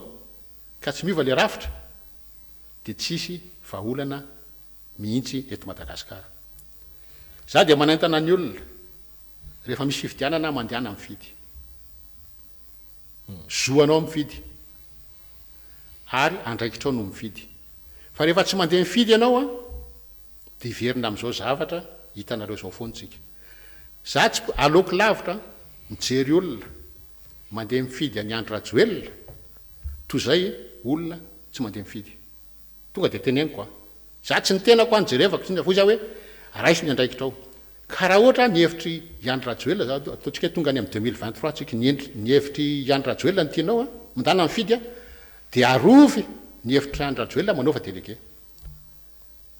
ka tsy miova le rafitra de tsisy vaolana mihitsy eto Madagasikara za de manaintana ny olona rehefa misy fividianana mandehana mifidy zoanao mifidy ary andraikitrao no mifidy fa rehefa tsy mandeha mifidy ianao a de iverina am'izao zavatra hitanareo zao foantsika za tsy aleoko lavitra mijery olona mandeha mifidy any andro rajoelona toy zay olona tsy mandeha mifidy tonga de teneniko za tsy nitenako any jerevako fo za hoe raisy ny andraikitrao ka raha ohatra ny hevitry iandro rajoelona za ataontsika tonga any amin'ny 2023 tsika ny hevitry iandro rajoelona ny tianao a mandana mifidy a de arovy ny hevitry andro rajoelona manaova délégué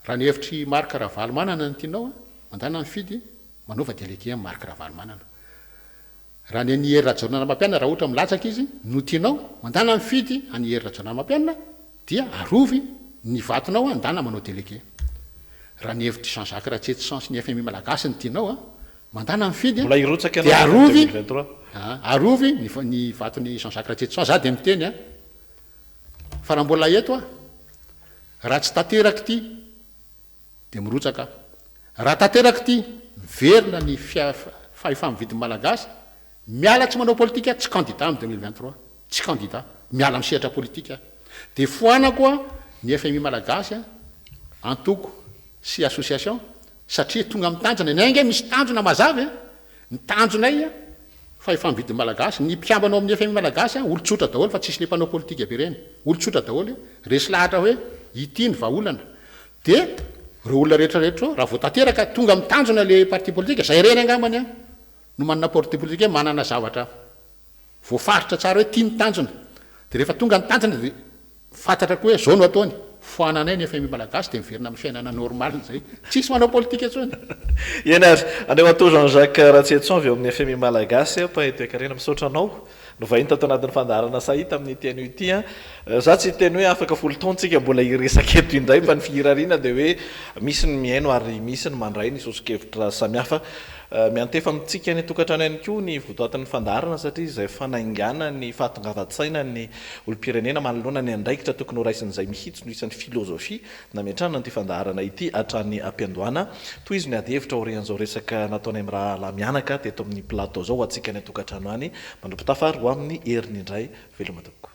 raha ny hevitry marika ravalomanana ny tianao mandana mifidy manova délégué marika ravalomanana raha ny any herinarajona mampianina raha ohatra milatsaka izy no tianao mandana mifidy any herinarajona mampianina dia arovy ny vatonao andana manao délégué raha ny hevitry Jean-Jacques Ratsetso ny FMI malagasy ny tianao mandana mifidy mbola irotsaka dia arovy 2023 arovy ny vatony Jean-Jacques Ratsetso za dia miteny fa raha mbola eto raha tsy tanteraka ity dia mirotsaka raha tanteraka ity miverina ny fahefamividiny malagasy miala tsy manao politika tsy candidat am 2023 tsy candidat miala misehatra politika dia foanako ny FMI malagasy antoko sy association satria tonga amin'ny tanjona nay nge misy tanjona mazavy ny tanjonay fahefamividiny malagasy ny mpiambanao amin'ny FMI malagasy olotsotra daholo fa tsisy le mpanao politika be reny olotsotra daholo resy lahatra hoe ity ny vahaolana dia reo olona rehetrarehetra raha vao tanteraka tonga amin'ny tanjona le parti politika zay reny angambany no manana parti politika manana zavatra voafaritra tsara hoe tia ny tanjona dia rehefa tonga ny tanjona dia fantatra koa hoe zao no ataony foananay ny FMI malagasy dia miverina amin'ny fiainana normal zay tsisy manao politika tsony eny ary andeo atao Jean-Jacques Ratsetso avy eo amin'ny FMI malagasy paetoekarena misaotra anao no vahiny tato anatin'ny fandaharana sahita amin'ny tian'io ity za tsy teny hoe afaka folo taontsika mbola iresaka eto indray fa ny fihirariana dia hoe misy ny miaino ary misy ny mandray ny sosokevitra samihafa miantefa mitsika ny tokantrano ihany koa ny votoatin'ny fandaharana satria izay fanaingana ny fahatongavan-tsaina ny olom-pirenena manoloana ny andraikitra tokony ho raisin'izay mihitsy no isan'ny filozofia nametrana nyity fandaharana ity hatrany ampiandohana toy izy ny adihevitra orian'izao resaka nataonay amin'ny raha lamianaka teto amin'ny plateau zao atsika ny tokantrano any mandropitafary ho amin'ny heriny indray veloma toko